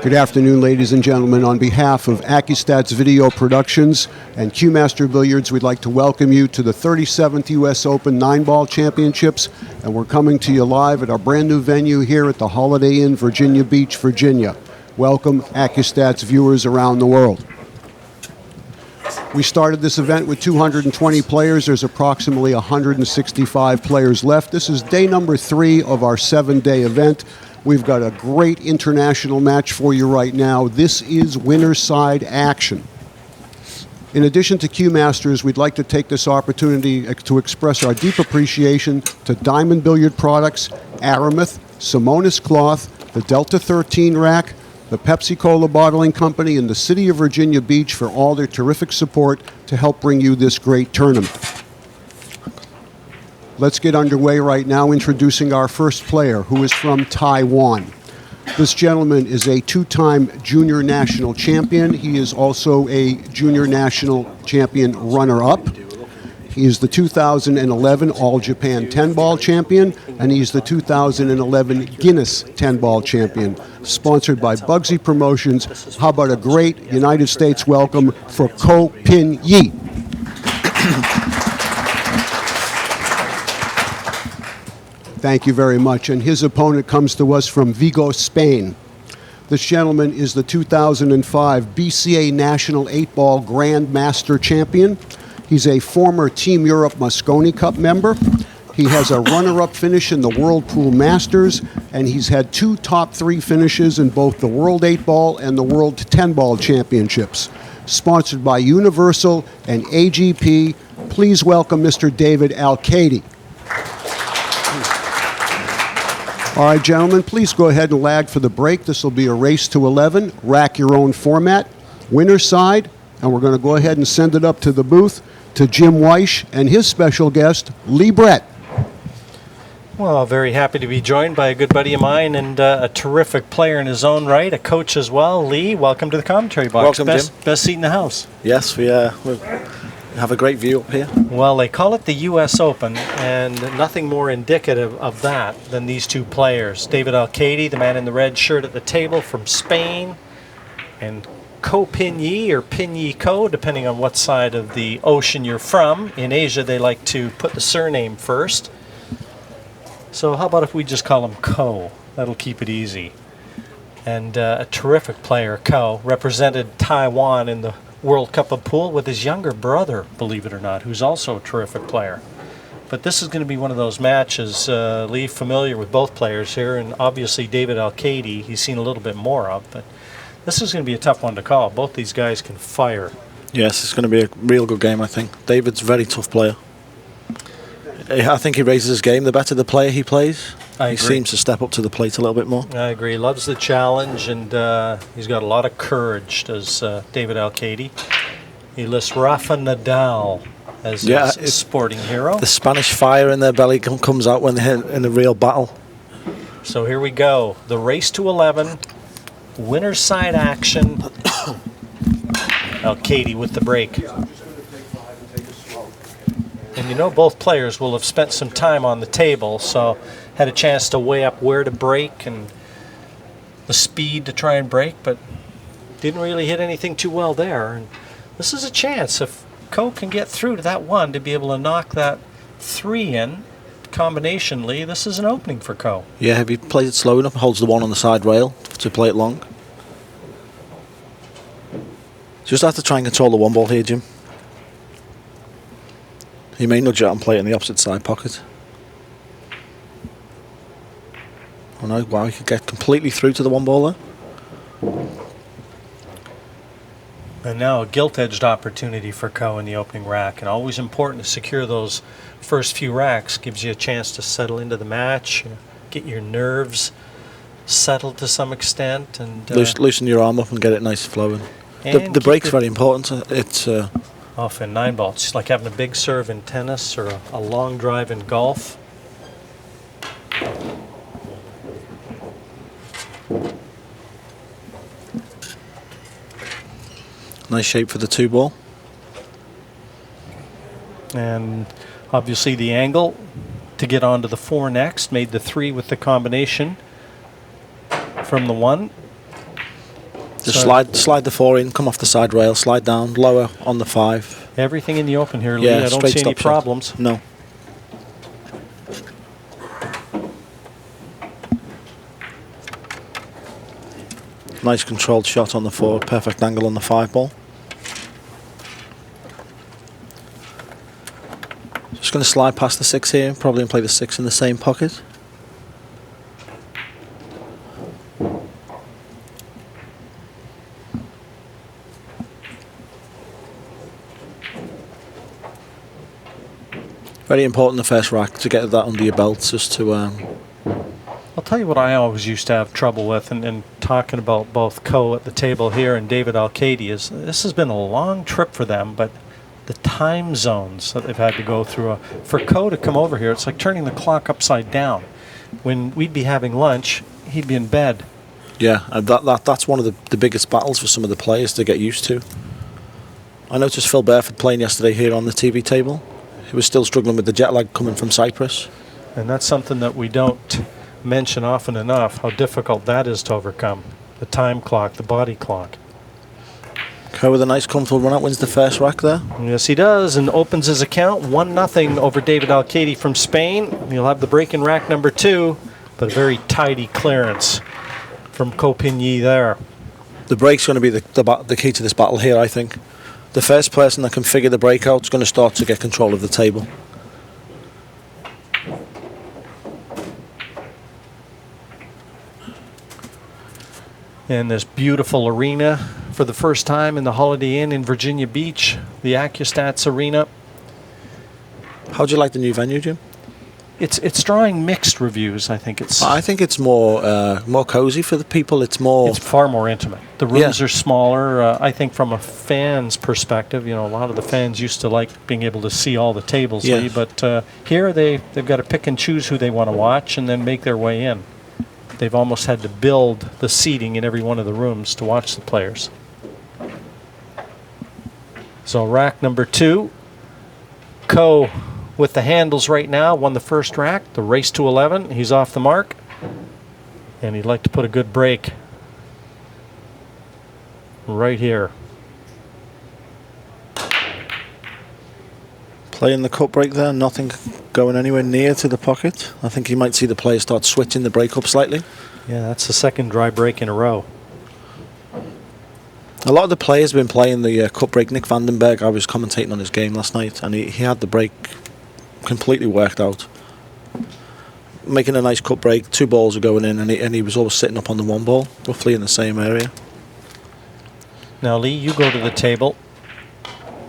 Good afternoon, ladies and gentlemen. On behalf of ACCUSTATS Video Productions and Q-Master Billiards, we'd like to welcome you to the 37th U.S. Open 9-Ball Championships, and we're coming to you live at our brand new venue here at the Holiday Inn, Virginia Beach, Virginia. Welcome, ACCUSTATS viewers around the world. We started this event with 220 players. There's approximately 165 players left. This is day number 3 of our 7-day event. We've got a great international match for you right now. This is winner's side action. In addition to Q-Masters, we'd like to take this opportunity to express our deep appreciation to Diamond Billiard Products, Aramuth, Simonis Cloth, the Delta 13 Rack, the Pepsi-Cola Bottling Company, and the City of Virginia Beach for all their terrific support to help bring you this great tournament. Let's get underway right now, introducing our first player, who is from Taiwan. This gentleman is a 2-time junior national champion. He is also a junior national champion runner-up. He is the 2011 All-Japan 10-Ball champion, and he's the 2011 Guinness 10-Ball champion. Sponsored by Bugsy Promotions. How about a great United States welcome for Ko Pin Yi? Thank you very much. And his opponent comes to us from Vigo, Spain. This gentleman is the 2005 BCA National 8-Ball Grand Master Champion. He's a former Team Europe Mosconi Cup member. He has a runner-up finish in the World Pool Masters, and he's had 2 top 3 finishes in both the World 8-Ball and the World 10-Ball Championships. Sponsored by Universal and AGP, please welcome Mr. David Alcaide. All right, gentlemen, please go ahead and lag for the break. This will be a race to 11, rack your own format, winner's side, and we're going to go ahead and send it up to the booth to Jim Weish and his special guest, Lee Brett. Well, very happy to be joined by a good buddy of mine and a terrific player in his own right, a coach as well. Lee, welcome to the commentary box. Welcome, Jim. Best seat in the house. Yes, we have a great view up here. Well, they call it the U.S. Open, and nothing more indicative of that than these 2 players. David Alcaide, the man in the red shirt at the table from Spain, and Ko Pin Yi, or Pin Yi Ko, depending on what side of the ocean you're from. In Asia, they like to put the surname first. So how about if we just call him Ko? That'll keep it easy. And a terrific player, Ko, represented Taiwan in the World Cup of Pool with his younger brother, believe it or not, who's also a terrific player. But this is going to be one of those matches, Lee, familiar with both players here, and obviously David Alcaide, he's seen a little bit more of, but this is going to be a tough one to call. Both these guys can fire. Yes, it's going to be a real good game, I think. David's a very tough player. I think he raises his game. The better the player he plays, he seems to step up to the plate a little bit more. I agree. Loves the challenge, and he's got a lot of courage, does David Alcaide. He lists Rafa Nadal as his sporting hero. The Spanish fire in their belly comes out when they're in a real battle. So here we go. The race to 11. Winner's side action. Alcaide with the break. And you know both players will have spent some time on the table, so had a chance to weigh up where to break and the speed to try and break, but didn't really hit anything too well there. And this is a chance, if Ko can get through to that 1, to be able to knock that 3 in combination, Lee. This is an opening for Ko. Yeah, if he plays it slow enough, holds the 1 on the side rail to play it long. Just have to try and control the 1 ball here, Jim. He may nudge it and play it in the opposite side pocket. Oh no, wow, he could get completely through to the 1 ball there. And now a gilt-edged opportunity for Ko in the opening rack, and always important to secure those first few racks. Gives you a chance to settle into the match, get your nerves settled to some extent, and loosen your arm up and get it nice flowing. The break's very important. It's off in 9-ball. It's just like having a big serve in tennis or a long drive in golf. Nice shape for the 2 ball. And obviously the angle to get onto the 4 next, made the 3 with the combination from the 1. Just slide the 4 in, come off the side rail, slide down, lower on the 5. Everything in the open here, Lee. Yeah, I don't see any problems. Shot. No. Nice controlled shot on the 4, perfect angle on the 5 ball. Just going to slide past the 6 here, probably and play the 6 in the same pocket. Very important the first rack to get that under your belt, just to. I'll tell you what I always used to have trouble with, and talking about both Co at the table here and David Alcaide, is this has been a long trip for them, but the time zones that they've had to go through. For Co to come over here, it's like turning the clock upside down. When we'd be having lunch, he'd be in bed. Yeah, and that's one of the biggest battles for some of the players to get used to. I noticed Phil Burford playing yesterday here on the TV table. He was still struggling with the jet lag coming from Cyprus. And that's something that we don't mention often enough, how difficult that is to overcome. The time clock, the body clock. Co with a nice comfortable run out, wins the first rack there. Yes, he does, and opens his account 1-0 over David Alcaide from Spain. He'll have the break in rack number 2, but a very tidy clearance from Copigny there. The break's going to be the key to this battle here, I think. The first person that can figure the break out is going to start to get control of the table. And this beautiful arena for the first time in the Holiday Inn in Virginia Beach, the ACCUSTATS arena. How do you like the new venue, Jim? It's drawing mixed reviews. I think it's more cozy for the people. It's far more intimate. The rooms are smaller. I think from a fan's perspective, a lot of the fans used to like being able to see all the tables, Lee, but here they've got to pick and choose who they want to watch and then make their way in. They've almost had to build the seating in every one of the rooms to watch the players. So rack number 2, Co with the handles right now, won the first rack, the race to 11. He's off the mark, and he'd like to put a good break right here. Playing the cut break there, nothing going anywhere near to the pocket. I think you might see the players start switching the break up slightly. Yeah, that's the second dry break in a row. A lot of the players have been playing the cut break. Nick Vandenberg, I was commentating on his game last night, and he had the break completely worked out. Making a nice cut break, 2 balls are going in, and he was always sitting up on the 1 ball, roughly in the same area. Now, Lee, you go to the table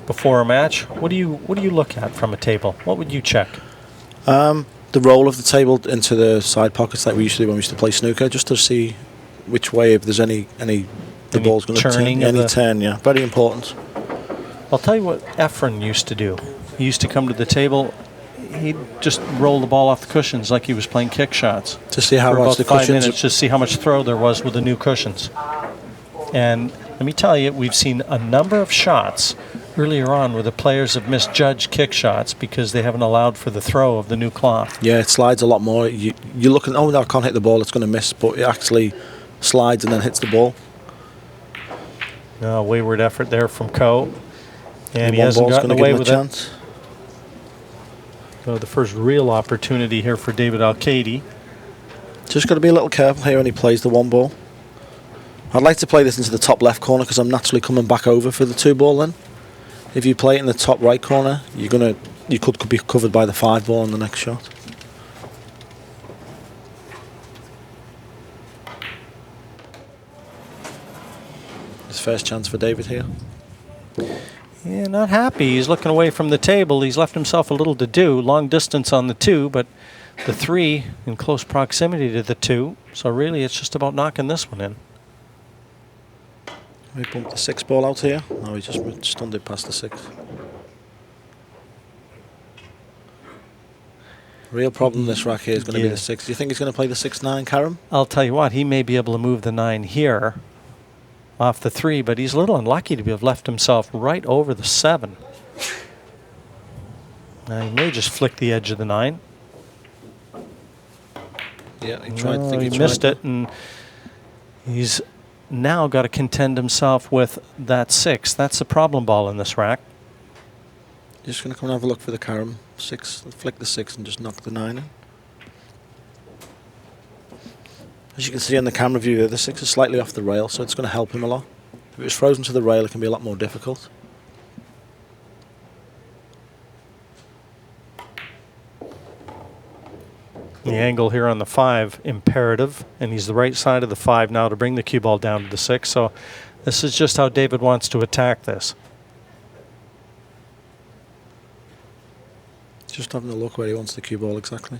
before a match. What do you look at from a table? What would you check? The roll of the table into the side pockets like we used to do when we used to play snooker, just to see which way, if there's the ball's going to turn. Any turn, yeah. Very important. I'll tell you what Efren used to do. He used to come to the table, he'd just roll the ball off the cushions like he was playing kick shots. To see how much the 5 cushions... minutes, just see how much throw there was with the new cushions. And let me tell you, we've seen a number of shots earlier on where the players have misjudged kick shots because they haven't allowed for the throw of the new cloth. Yeah, it slides a lot more. You're looking, oh no, I can't hit the ball, it's going to miss, but it actually slides and then hits the ball. Wayward effort there from Co. And he hasn't gotten away with it. So the first real opportunity here for David Alcaide. Just got to be a little careful here when he plays the 1 ball. I'd like to play this into the top left corner because I'm naturally coming back over for the 2 ball then. If you play it in the top right corner, you could be covered by the 5 ball on the next shot. His first chance for David here. Yeah, not happy. He's looking away from the table. He's left himself a little to do. Long distance on the 2, but the 3 in close proximity to the 2. So really it's just about knocking this one in. We bumped the 6 ball out here. No, he just stunned it past the 6. Real problem this rack here is going to be the 6. Do you think he's going to play the 6-9, Karam? I'll tell you what, he may be able to move the 9 here off the 3, but he's a little unlucky to have left himself right over the 7. Now he may just flick the edge of the 9. Yeah, he tried. He missed it, and he's now got to contend himself with that 6. That's the problem ball in this rack. Just going to come and have a look for the carom. 6, flick the 6 and just knock the 9 in. As you can see on the camera view there, the 6 is slightly off the rail, so it's going to help him a lot. If it was frozen to the rail, it can be a lot more difficult. The angle here on the 5, imperative, and he's the right side of the 5 now to bring the cue ball down to the 6. So this is just how David wants to attack this. Just having a look where he wants the cue ball exactly.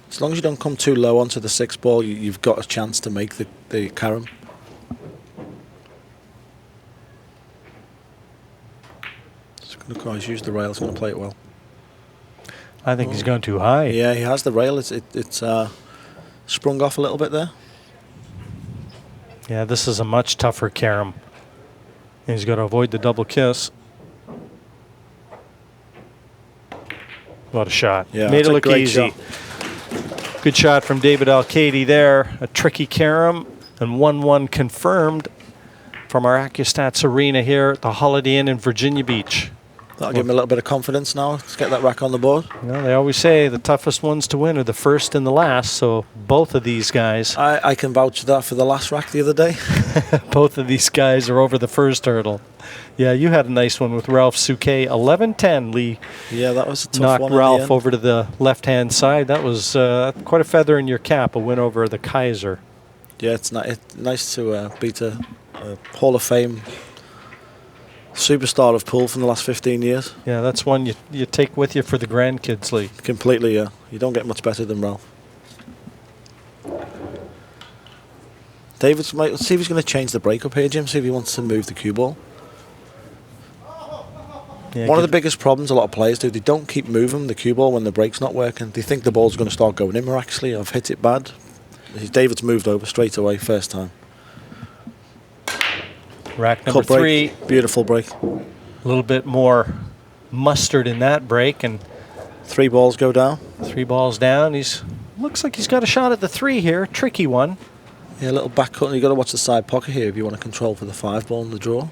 As long as you don't come too low onto the 6 ball, you've got a chance to make the carom. Just going to use the rail, it's going to play it well. I think he's gone too high. Yeah, he has the rail. It's sprung off a little bit there. Yeah, this is a much tougher carom. He's got to avoid the double kiss. What a shot. Yeah, made it look easy. Shot. Good shot from David Alcaide there. A tricky carom, and 1-1 confirmed from our ACCUSTATS arena here at the Holiday Inn in Virginia Beach. That'll give him a little bit of confidence now. Let's get that rack on the board. You know, they always say the toughest ones to win are the first and the last, so both of these guys... I can vouch for that for the last rack the other day. Both of these guys are over the first hurdle. Yeah, you had a nice one with Ralph Souquet. 11-10, Lee. Yeah, that was a tough knocked one. Knocked Ralph over to the left-hand side. That was quite a feather in your cap, a win over the Kaiser. Yeah, it's nice to beat a Hall of Fame superstar of pool from the last 15 years. Yeah, that's one you take with you for the grandkids, Lee. Completely, yeah. You don't get much better than Ralph. Let's see if he's going to change the breakup here, Jim. See if he wants to move the cue ball. Yeah, one of the biggest problems a lot of players do, they don't keep moving the cue ball when the break's not working. They think the ball's going to start going in miraculously. I've hit it bad. David's moved over straight away, first time. Rack number 3. Beautiful break. A little bit more mustard in that break, and 3 balls go down. 3 balls down. Looks like he's got a shot at the 3 here. Tricky one. Yeah, a little back cut, and you've got to watch the side pocket here if you want to control for the 5 ball in the draw.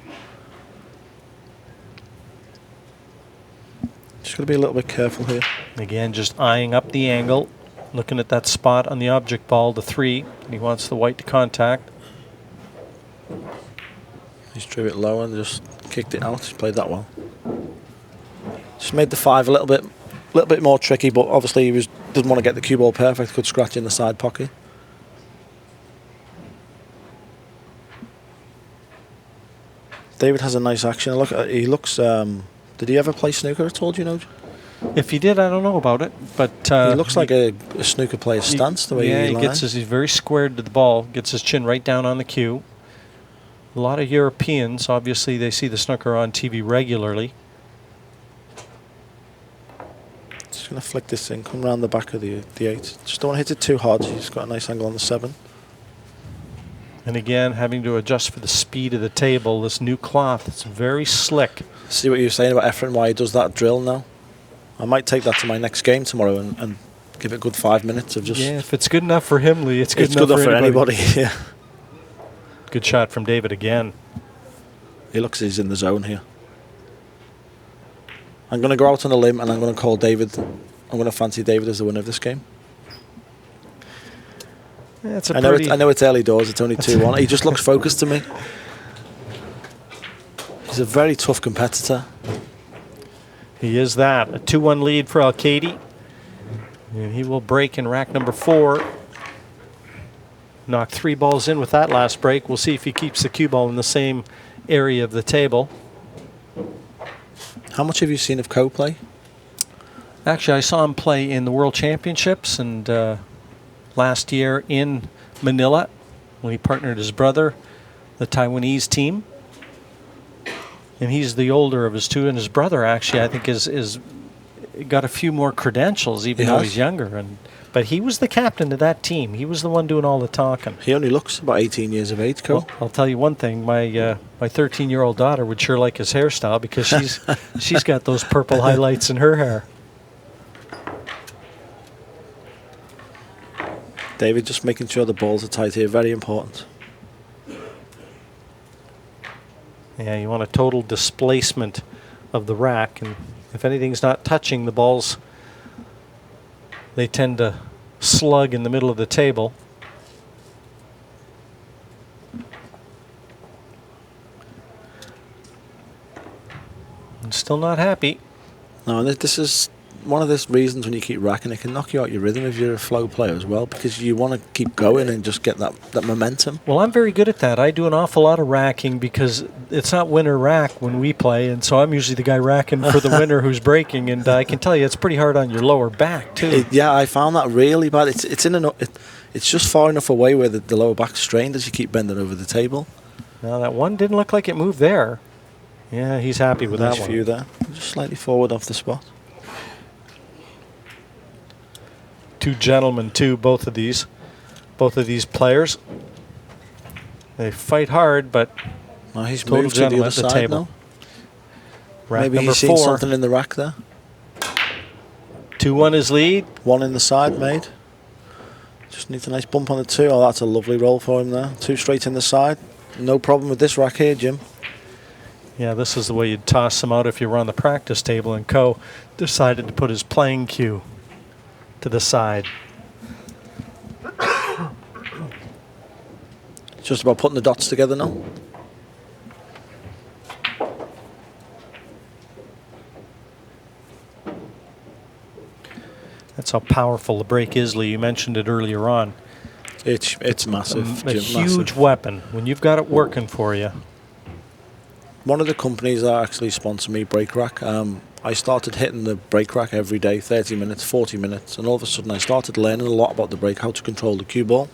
Just got to be a little bit careful here. Again, just eyeing up the angle, looking at that spot on the object ball, the 3. And he wants the white to contact. He's drew it low and just kicked it out. He's played that well. Just made the 5 a little bit more tricky, but obviously he didn't want to get the cue ball perfect. Could scratch in the side pocket. David has a nice action. Look, he looks. Did he ever play snooker at all? Do you know? If he did, I don't know about it, but he looks like a snooker player's stance. The way he gets he's very squared to the ball, gets his chin right down on the cue. A lot of Europeans, obviously, they see the snooker on TV regularly. Just going to flick this in, come around the back of the 8. Just don't want to hit it too hard. He's got a nice angle on the 7. And again, having to adjust for the speed of the table. This new cloth, it's very slick. See what you were saying about Efren, why he does that drill now? I might take that to my next game tomorrow and give it a good 5 minutes of just... Yeah, if it's good enough for him, Lee, it's good enough for anybody. Yeah. Good shot from David again. He looks he's in the zone here. I'm going to go out on a limb and I'm going to call David. I'm going to fancy David as the winner of this game. Yeah, I know it's early doors. It's only 2-1. He just looks focused to me. He's a very tough competitor. He is that. A 2-1 lead for Alcaide. And he will break in rack number 4. Knocked 3 balls in with that last break. We'll see if he keeps the cue ball in the same area of the table. How much have you seen of Ko play? Actually, I saw him play in the World Championships and last year in Manila when he partnered his brother, the Taiwanese team. And he's the older of his 2, and his brother actually I think is got a few more credentials even though he's younger. But he was the captain of that team. He was the one doing all the talking. He only looks about 18 years of age, Ko. Well, I'll tell you one thing. My 13-year-old daughter would sure like his hairstyle because she's got those purple highlights in her hair. David just making sure the balls are tight here, very important. Yeah, you want a total displacement of the rack, and if anything's not touching the balls, they tend to slug in the middle of the table. And still not happy. No, this is one of the reasons when you keep racking, it can knock you out your rhythm if you're a flow player as well, because you want to keep going and just get that momentum. Well, I'm very good at that. I do an awful lot of racking because it's not winner rack when we play, and so I'm usually the guy racking for the winner who's breaking, and I can tell you it's pretty hard on your lower back too. Yeah, I found that really bad. It's just far enough away where the lower back's strained as you keep bending over the table. Now that one didn't look like it moved there. Yeah, he's happy with Nice that one. view there. Just slightly forward off the spot. Two gentlemen, too, both of these players. They fight hard, but Now he's total moved to the gentleman other at the side table. now. Rack Maybe number he's seen 4. something in the rack there. 2-1 his lead. One in the side made. Just needs a nice bump on the 2. Oh, that's a lovely roll for him there. 2 straight in the side. No problem with this rack here, Jim. Yeah, this is the way you'd toss him out if you were on the practice table, and Co decided to put his playing cue to the side. It's just about putting the dots together now. That's how powerful the break is, Lee. You mentioned it earlier on. It's massive, A Jim, huge massive. weapon when you've got it working for you. One of the companies that actually sponsor me, Break Rack, I started hitting the break rack every day, 30 minutes, 40 minutes, and all of a sudden I started learning a lot about the break, how to control the cue ball.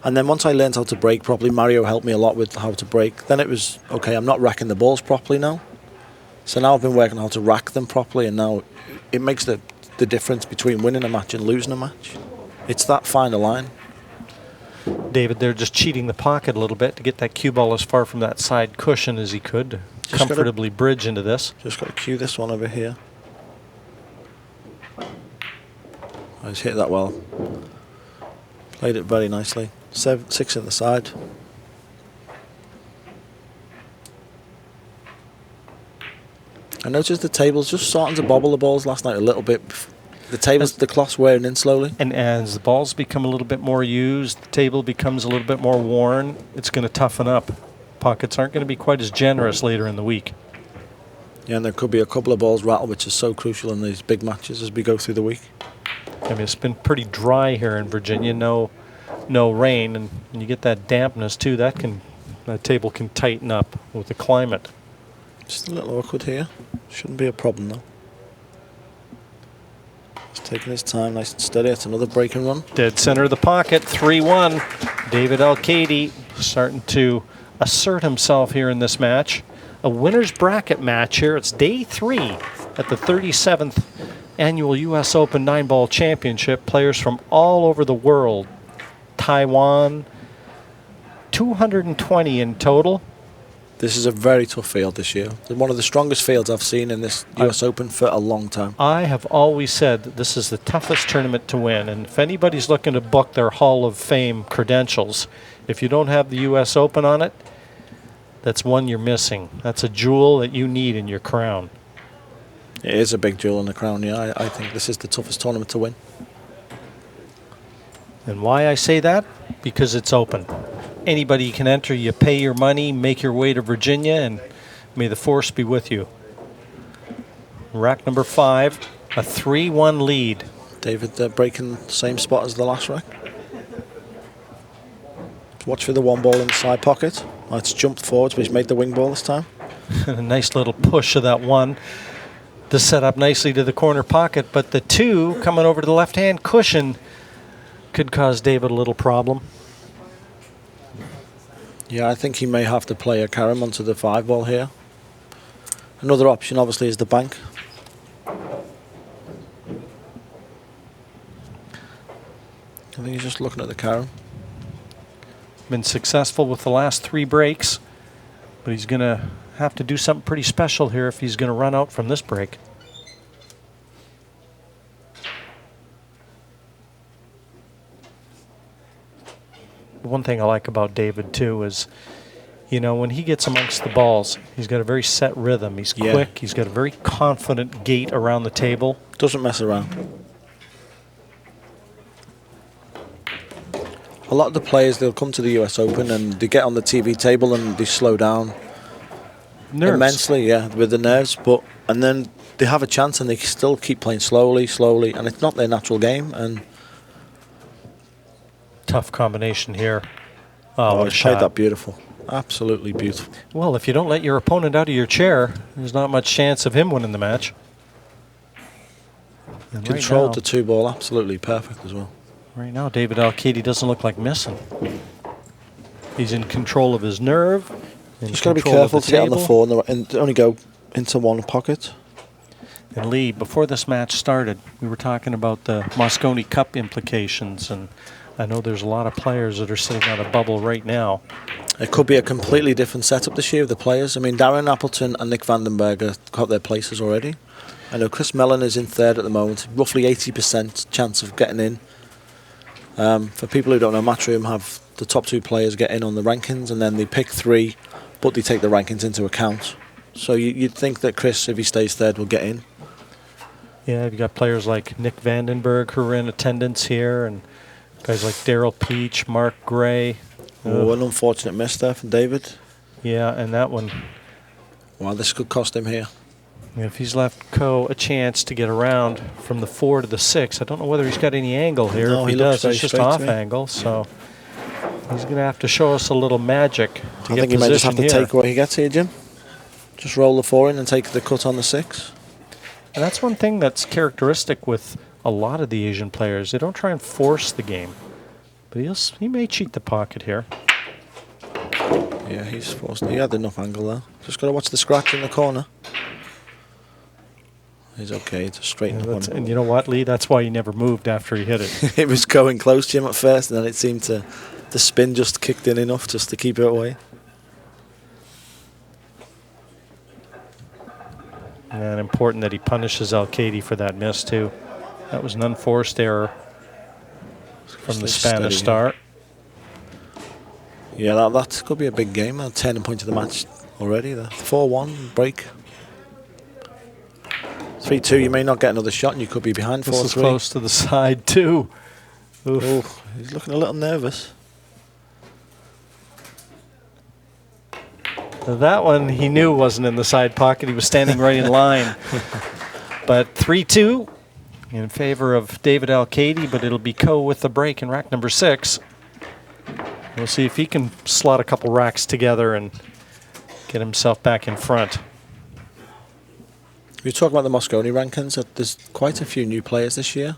And then once I learned how to break properly, Mario helped me a lot with how to break. Then it was, okay, I'm not racking the balls properly now. So now I've been working on how to rack them properly, and now it makes the difference between winning a match and losing a match. It's that finer line. David, they're just cheating the pocket a little bit to get that cue ball as far from that side cushion as he could to Just comfortably bridge into this. Just got to cue this one over here. I just hit that well. Played it very nicely. 6 in the side. I noticed the table's just starting to bobble the balls last night a little bit. The cloth's wearing in slowly. And as the balls become a little bit more used, the table becomes a little bit more worn, it's going to toughen up. Pockets aren't going to be quite as generous later in the week. Yeah, and there could be a couple of balls rattle, which is so crucial in these big matches as we go through the week. I mean, it's been pretty dry here in Virginia, no rain, and when you get that dampness too, that table can tighten up with the climate. Just a little awkward here. Shouldn't be a problem though. He's taking his time, nice and steady. It's another break and run. Dead center of the pocket, 3-1. David Alcaide starting to assert himself here in this match. A winner's bracket match here. It's day 3 at the 37th annual U.S. Open 9-Ball Championship. Players from all over the world. Taiwan, 220 in total. This is a very tough field this year. It's one of the strongest fields I've seen in this US Open for a long time. I have always said that this is the toughest tournament to win, and if anybody's looking to book their Hall of Fame credentials, if you don't have the US Open on it, that's one you're missing. That's a jewel that you need in your crown. It is a big jewel in the crown, yeah. I think this is the toughest tournament to win. And why I say that? Because it's open. Anybody can enter. You pay your money, make your way to Virginia, and may the force be with you. Rack number 5, a 3-1 lead. David breaking the same spot as the last rack. Watch for the one ball in the side pocket. Oh, it's jumped forwards, but he's made the wing ball this time. A nice little push of that one to set up nicely to the corner pocket, but the 2 coming over to the left-hand cushion could cause David a little problem. Yeah, I think he may have to play a carom onto the 5 ball here. Another option, obviously, is the bank. I think he's just looking at the carom. Been successful with the last 3 breaks, but he's going to have to do something pretty special here if he's going to run out from this break. one thing I like about David, too, is, you know, when he gets amongst the balls, he's got a very set rhythm. He's quick. He's got a very confident gait around the table. Doesn't mess around. A lot of the players, they'll come to the US Open and they get on the TV table and they slow down immensely, with the nerves. And then they have a chance and they still keep playing slowly, and it's not their natural game. And tough combination here. Oh, what a he shot. played that beautiful. Absolutely beautiful. Well, if you don't let your opponent out of your chair, there's not much chance of him winning the match. And Controlled the 2-ball absolutely perfect as well. Right now, David Alcaide doesn't look like missing. He's in control of his nerve. Just got to be careful to get on the 4 and only go into one pocket. And Lee, before this match started, we were talking about the Moscone Cup implications, and I know there's a lot of players that are sitting on a bubble right now. It could be a completely different setup this year of the players. I mean, Darren Appleton and Nick Vandenberg have got their places already. I know Chris Mellon is in third at the moment, roughly 80% chance of getting in. For people who don't know, Matchroom have the top 2 players get in on the rankings, and then they pick 3, but they take the rankings into account. So you'd think that Chris, if he stays third, will get in. Yeah, you've got players like Nick Vandenberg who are in attendance here, and guys like Daryl Peach, Mark Gray. Oh, an unfortunate miss there from David. Yeah, and that one. Wow, this could cost him here. If he's left Ko a chance to get around from the 4 to the 6, I don't know whether he's got any angle here. No, if he does, it's just off me. angle. So he's going to have to show us a little magic to I get think he might just have to here. take what he gets here, Jim. Just roll the 4 in and take the cut on the 6. And that's one thing that's characteristic with a lot of the Asian players. They don't try and force the game. But he may cheat the pocket here. Yeah, he's forced. He had enough angle there. Just got to watch the scratch in the corner. He's okay to straighten up. And you know what, Lee? That's why he never moved after he hit it. It was going close, Jim, at first, and then it seemed to... The spin just kicked in enough just to keep it away. And important that he punishes Alcaide for that miss, too. That was an unforced error from the Spanish star. Yeah, that could be a big game. A turning point of the match already. The 4-1 break. 3-2, you may not get another shot and you could be behind 4-3. This is close to the side, too. Oof. Oh, he's looking a little nervous. That one he knew wasn't in the side pocket. He was standing right in line. But 3-2 in favor of David Alcaide, but it'll be Ko with the break in rack number 6. We'll see if he can slot a couple racks together and get himself back in front. We talk about the Moscone rankings. There's quite a few new players this year.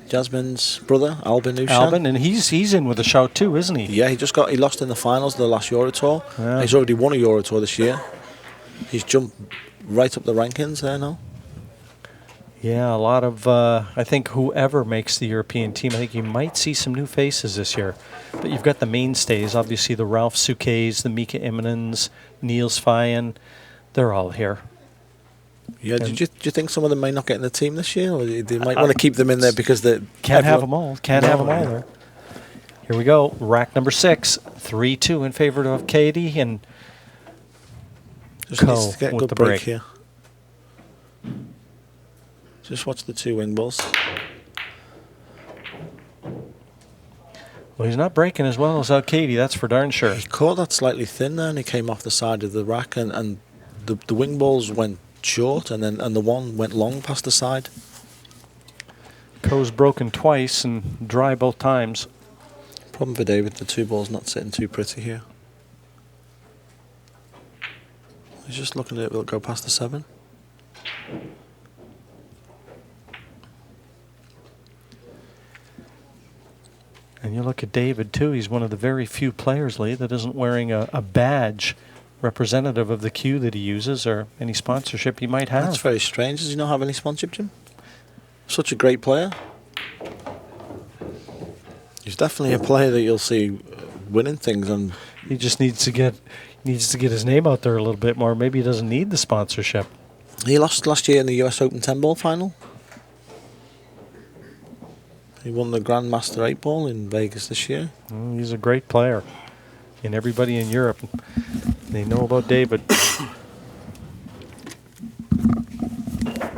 Jasmine's brother, Albin Ushan. Albin, and he's in with a shout too, isn't he? Yeah, he lost in the finals of the last Euro Tour. Yeah. He's already won a Euro Tour this year. He's jumped right up the rankings there now. Yeah, a lot of, I think whoever makes the European team, I think you might see some new faces this year. But you've got the mainstays, obviously the Ralph Souquets, the Mika Immonens, Niels Fayen. They're all here. Yeah, do you think some of them may not get in the team this year? Or they might want to keep them in there because they can't have them all. Can't have them all there. Here we go. Rack number 6. 3-2 in favor of Katie and just Ko needs to get a with good the break break here. Just watch the 2 wing balls. Well, he's not breaking as well as Alcaide, that's for darn sure. He caught that slightly thin there and he came off the side of the rack and the wing balls went short and the one went long past the side. Ko's broken twice and dry both times. Problem for David, the 2 balls not sitting too pretty here. He's just looking at it, will it go past the 7? And you look at David too, he's one of the very few players, Lee, that isn't wearing a badge representative of the cue that he uses or any sponsorship he might have. That's very strange. Does he not have any sponsorship, Jim? Such a great player. He's definitely a player that you'll see winning things, and he just needs to get his name out there a little bit more. Maybe he doesn't need the sponsorship. He lost last year in the US Open 10-ball final. He won the Grandmaster 8 ball in Vegas this year. He's a great player. And everybody in Europe, they know about David.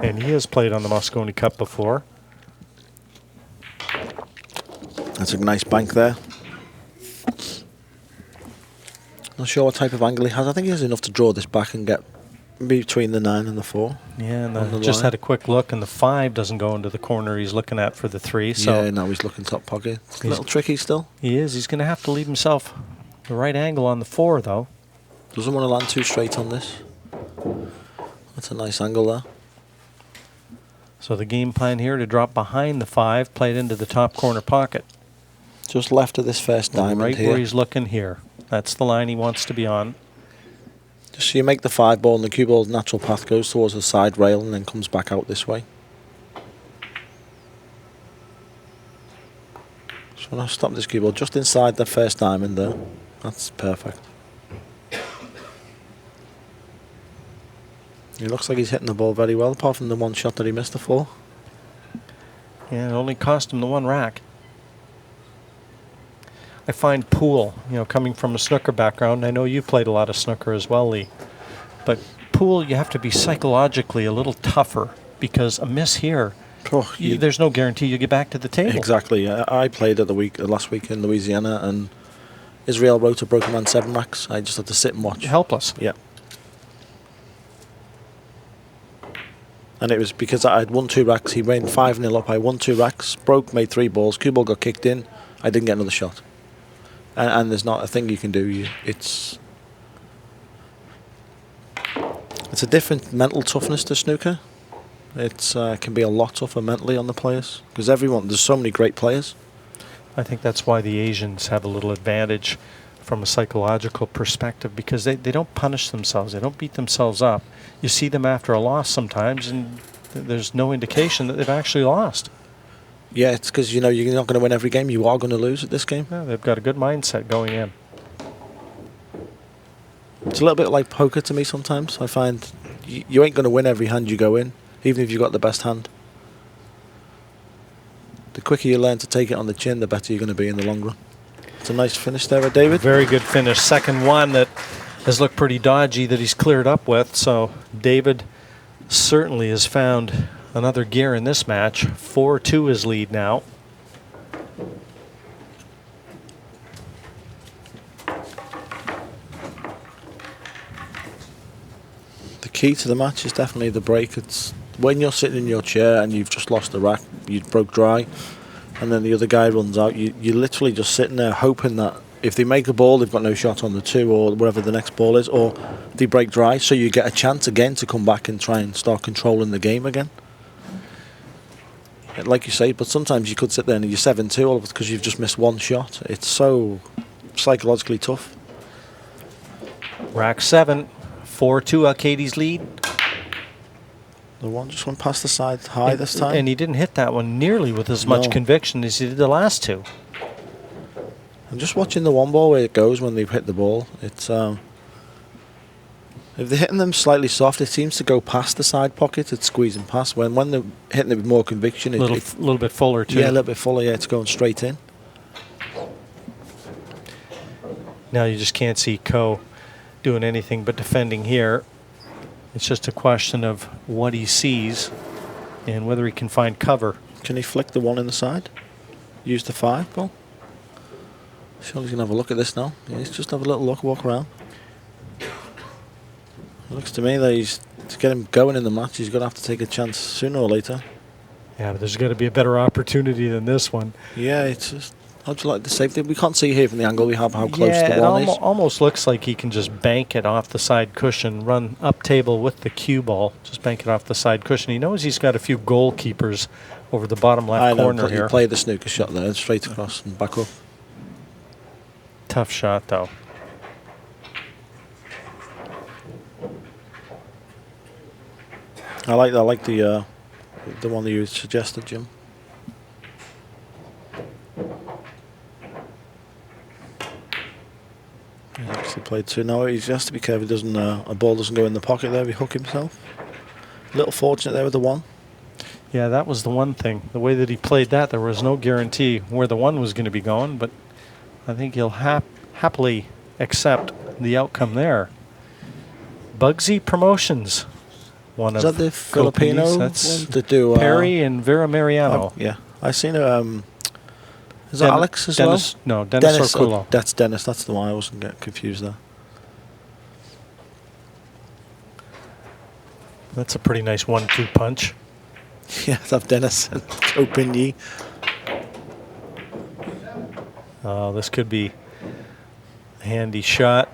And he has played on the Mosconi Cup before. That's a nice bank there. Not sure what type of angle he has. I think he has enough to draw this back and get between the 9 and the 4. Yeah, and I just had a quick look, and the 5 doesn't go into the corner he's looking at for the 3. So yeah, now he's looking top pocket. It's a little tricky still. He is. He's going to have to leave himself the right angle on the 4, though. Doesn't want to land too straight on this. That's a nice angle there. So the game plan here to drop behind the 5, play it into the top corner pocket. Just left of this first diamond right here. Where he's looking here. That's the line he wants to be on. Just so you make the 5 ball and the cue ball's natural path goes towards the side rail and then comes back out this way. So when I stop this cue ball just inside the first diamond there. That's perfect. It looks like he's hitting the ball very well, apart from the one shot that he missed the 4. Yeah, it only cost him the 1 rack. I find pool, coming from a snooker background, I know you've played a lot of snooker as well, Lee, but pool, you have to be psychologically a little tougher because a miss here, there's no guarantee you get back to the table. Exactly. I played at last week in Louisiana, and Israel wrote a broken man 7 racks. I just had to sit and watch. Helpless. Yeah. And it was because I had won 2 racks. He ran 5-0 up. I won 2 racks, broke, made 3 balls. Cue ball got kicked in. I didn't get another shot. And there's not a thing you can do. It's a different mental toughness to snooker. It can be a lot tougher mentally on the players because there's so many great players. I think that's why the Asians have a little advantage from a psychological perspective because they don't punish themselves. They don't beat themselves up. You see them after a loss sometimes and there's no indication that they've actually lost. Yeah, it's because you're not going to win every game. You are going to lose at this game. Yeah, they've got a good mindset going in. It's a little bit like poker to me sometimes. I find you ain't going to win every hand you go in, even if you've got the best hand. The quicker you learn to take it on the chin, the better you're going to be in the long run. It's a nice finish there, David. Very good finish. Second one that has looked pretty dodgy that he's cleared up with. So David certainly has found another gear in this match. 4-2 his lead now. The key to the match is definitely the break. It's when you're sitting in your chair and you've just lost the rack, you broke dry, and then the other guy runs out. You're literally just sitting there hoping that if they make a ball, they've got no shot on the 2 or whatever the next ball is, or they break dry, so you get a chance again to come back and try and start controlling the game again. Like you say, but sometimes you could sit there and you're 7-2 all of it because you've just missed 1 shot. It's so psychologically tough. Rack 7, 4-2 Alcaide's lead. The one just went past the side high this time. And he didn't hit that one nearly with as much conviction as he did the last 2. I'm just watching the 1 ball where it goes when they've hit the ball. It's if they're hitting them slightly soft, it seems to go past the side pocket. It's squeezing past. When they're hitting it with more conviction, a little bit fuller too. Yeah, a little bit fuller. Yeah, it's going straight in. Now you just can't see Ko doing anything but defending here. It's just a question of what he sees and whether he can find cover. Can he flick the 1 in the side? Use the 5 ball? Surely he's going to have a look at this now. Yeah, he's just have a little look, walk around. It looks to me that to get him going in the match, he's going to have to take a chance sooner or later. Yeah, but there's got to be a better opportunity than this one. Yeah, it's just, how'd you like the safety? We can't see here from the angle we have how close the 1 is. Yeah, it almost looks like he can just bank it off the side cushion, run up table with the cue ball, just bank it off the side cushion. He knows he's got a few goalkeepers over the bottom left corner here. He played the snooker shot there, straight across and back up. Tough shot, though. I like the one that you suggested, Jim. He actually played 2. Now he has to be careful. A ball doesn't go in the pocket there. He hook himself. A little fortunate there with the 1. Yeah, that was the one thing. The way that he played that, there was no guarantee where the one was going to be going, but I think he'll happily accept the outcome there. Bugsy Promotions. One Is of that the Filipino Copine's. one That's to do? Perry and Vera Mariano. Oh, yeah, I seen it. Is that Alex as Dennis, well? No, Dennis Orculo. Oh, that's Dennis. That's the one. I wasn't getting confused there. That's a pretty nice 1-2 punch. Yeah, that's Dennis and Copine's. Oh, this could be a handy shot.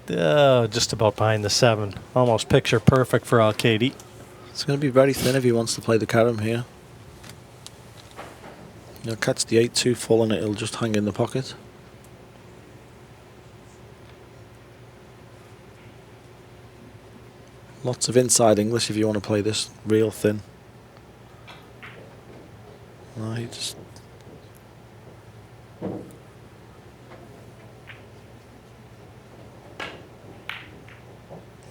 Just about behind the 7. Almost picture perfect for Alcaide. It's going to be very thin if he wants to play the carom here. He'll catch the 8-2 full and it'll just hang in the pocket. Lots of inside English if you want to play this real thin. No, he just...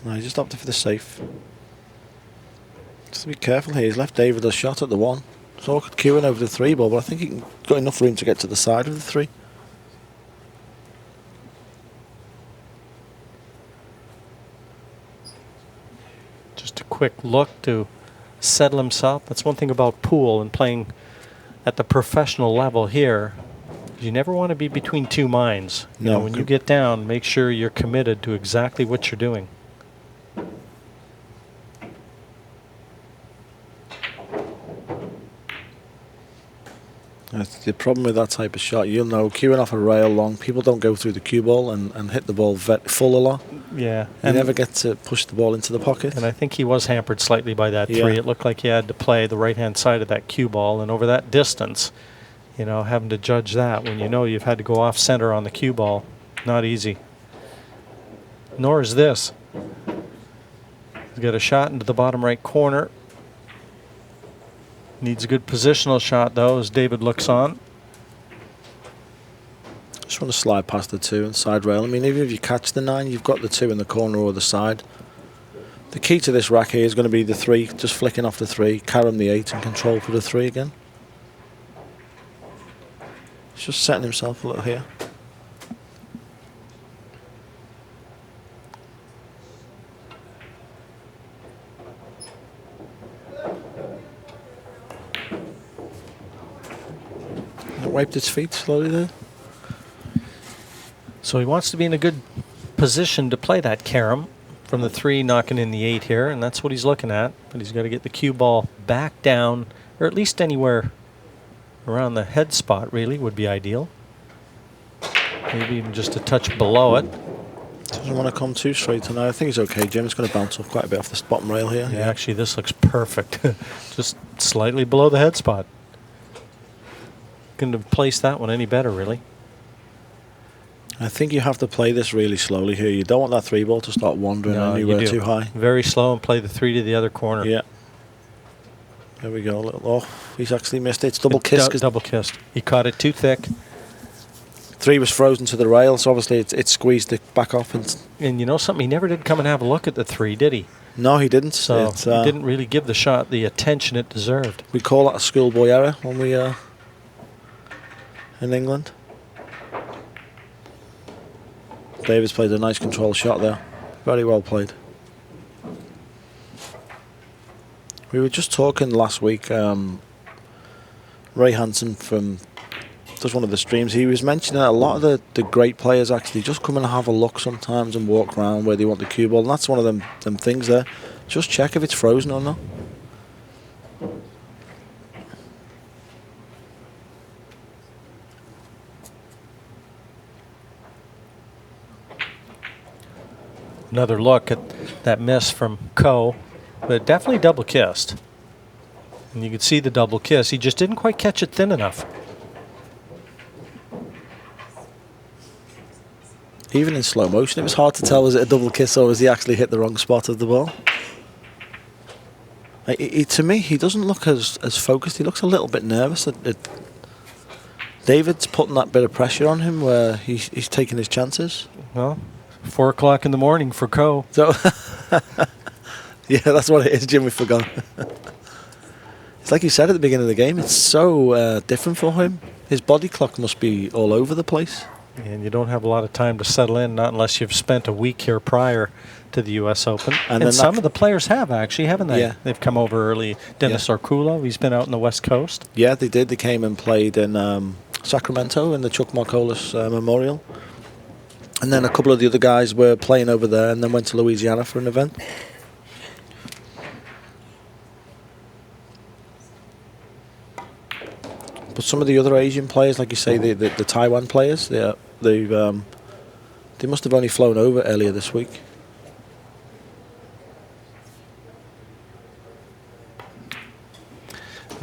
No, he just opted for the safe. Just be careful here. He's left David a shot at the 1. So I could cue in over the 3 ball, but I think he got enough room to get to the side of the 3. Just a quick look to settle himself. That's one thing about pool and playing at the professional level here. You never want to be between two minds. You know, when you get down, make sure you're committed to exactly what you're doing. That's the problem with that type of shot. You'll know, cueing off a rail long, people don't go through the cue ball and hit the ball full a lot. Yeah. You never get to push the ball into the pocket. And I think he was hampered slightly by that 3. It looked like he had to play the right-hand side of that cue ball, and over that distance, you know, having to judge that when you know you've had to go off center on the cue ball, not easy. Nor is this. He's got a shot into the bottom right corner. Needs a good positional shot, though, as David looks on. Just want to slide past the 2 and side rail. I mean, even if you catch the 9, you've got the 2 in the corner or the side. The key to this rack here is going to be the 3, just flicking off the 3, carom the 8 and control for the 3 again. He's just setting himself a little here. Wiped its feet slowly there. So he wants to be in a good position to play that carom from the 3, knocking in the 8 here, and that's what he's looking at. But he's got to get the cue ball back down, or at least anywhere around the head spot, really, would be ideal. Maybe even just a touch below it. Doesn't want to come too straight tonight. I think he's okay. Jim's going to bounce off quite a bit off this bottom rail here. Yeah, actually, this looks perfect. Just slightly below the head spot. Couldn't have placed that one any better, really. I think you have to play this really slowly here. You don't want that 3 ball to start wandering anywhere too high. Very slow and play the 3 to the other corner. Yeah. There we go. A little off. He's actually missed it. It's double kissed. Double kissed. He caught it too thick. 3 was frozen to the rail, so obviously it squeezed it back off. And you know something? He never did come and have a look at the 3, did he? No, he didn't. So he didn't really give the shot the attention it deserved. We call that a schoolboy error when we in England. David's played a nice control shot there. Very well played. We were just talking last week, Ray Hansen from does one of the streams, he was mentioning that a lot of the great players actually just come and have a look sometimes and walk around where they want the cue ball, and that's one of them things there. Just check if it's frozen or not. Another look at that miss from Ko, but definitely double kissed. And you could see the double kiss. He just didn't quite catch it thin enough. Even in slow motion, it was hard to tell, was it a double kiss or was he actually hit the wrong spot of the ball? To me, he doesn't look as focused. He looks a little bit nervous. David's putting that bit of pressure on him where he's taking his chances. Well, 4 o'clock in the morning for Ko. So, yeah, that's what it is, Jim. We forgot. It's like you said at the beginning of the game, it's so different for him. His body clock must be all over the place. And you don't have a lot of time to settle in, not unless you've spent a week here prior to the U.S. Open. And some of the players have, actually, haven't they? Yeah. They've come over early. Dennis Orkulo, he's been out on the West Coast. Yeah, they did. They came and played in Sacramento in the Chuck Marcolis Memorial. And then a couple of the other guys were playing over there and then went to Louisiana for an event. But some of the other Asian players, like you say, the Taiwan players, they must have only flown over earlier this week.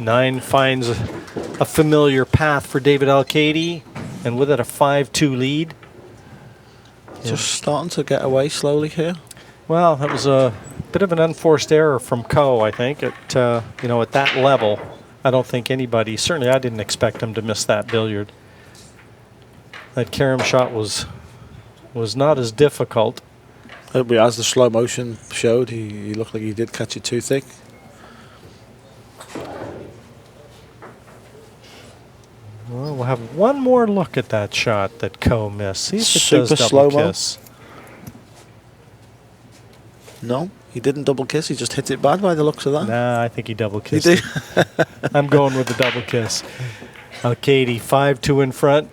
Nine finds a familiar path for David Alcaide, and with it a 5-2 lead. Just starting to get away slowly here. Well, that was a bit of an unforced error from Ko, I think. At at that level, I don't think anybody, certainly I didn't expect him to miss that billiard. That carom shot was not as difficult. As the slow motion showed, he looked like he did catch it too thick. Well, we'll have one more look at that shot that Ko missed. See if it Super does double slow-mo. kiss. No, he didn't double kiss. He just hit it bad by the looks of that. Nah, I think he double He kissed. did. I'm going with the double kiss. Alcaide 5-2 in front,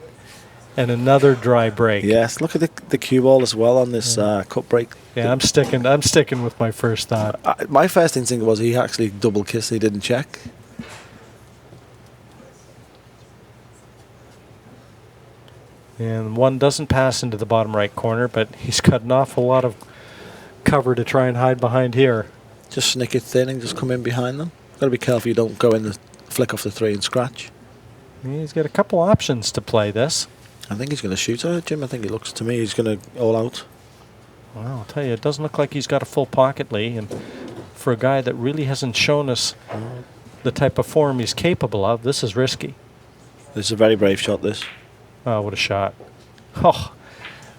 and another dry break. Yes, look at the cue ball as well on this cut break. Yeah, I'm sticking with my first thought. My first instinct was he actually double kissed. He didn't check. And one doesn't pass into the bottom right corner, but he's got an awful lot of cover to try and hide behind here. Just snick it thin and just come in behind them. Got to be careful you don't go in the flick off the 3 and scratch. He's got a couple options to play this. I think he's going to shoot her, Jim. I think it looks to me he's going to all out. Well, I'll tell you, it doesn't look like he's got a full pocket, Lee. And for a guy that really hasn't shown us the type of form he's capable of, this is risky. This is a very brave shot, this. Oh, what a shot. Oh,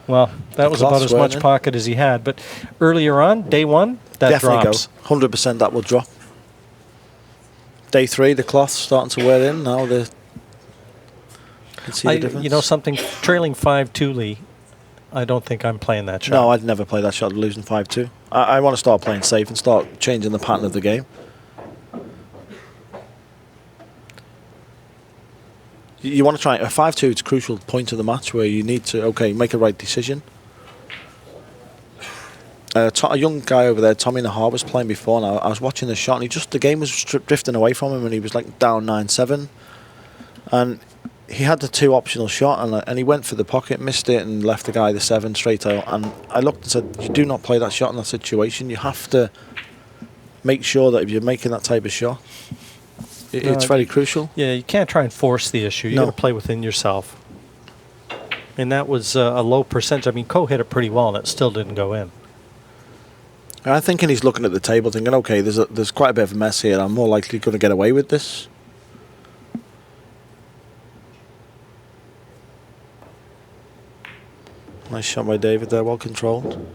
well, that was about cloth's as much wearing in. pocket as he had. But earlier on, day one, that Definitely drops. go. 100% that will drop. Day 3, the cloth's starting to wear in. Now you can see the difference. You know something, trailing 5-2, Lee, I don't think I'm playing that shot. No, I'd never play that shot losing 5-2. I want to start playing safe and start changing the pattern of the game. You want to try a 5-2. It's a crucial point of the match where you need to make a right decision. A young guy over there, Tommy Nahar, was playing before, and I was watching the shot, and the game was drifting away from him, and he was like down 9-7, and he had the 2 optional shot, and he went for the pocket, missed it, and left the guy the 7 straight out. And I looked and said, you do not play that shot in that situation. You have to make sure that if you're making that type of shot, it's very crucial. Yeah, you can't try and force the issue. You got to play within yourself. And that was a low percentage. I mean, Ko hit it pretty well, and it still didn't go in. I'm thinking he's looking at the table, thinking, okay, there's quite a bit of a mess here. I'm more likely going to get away with this. Nice shot by David there, well controlled.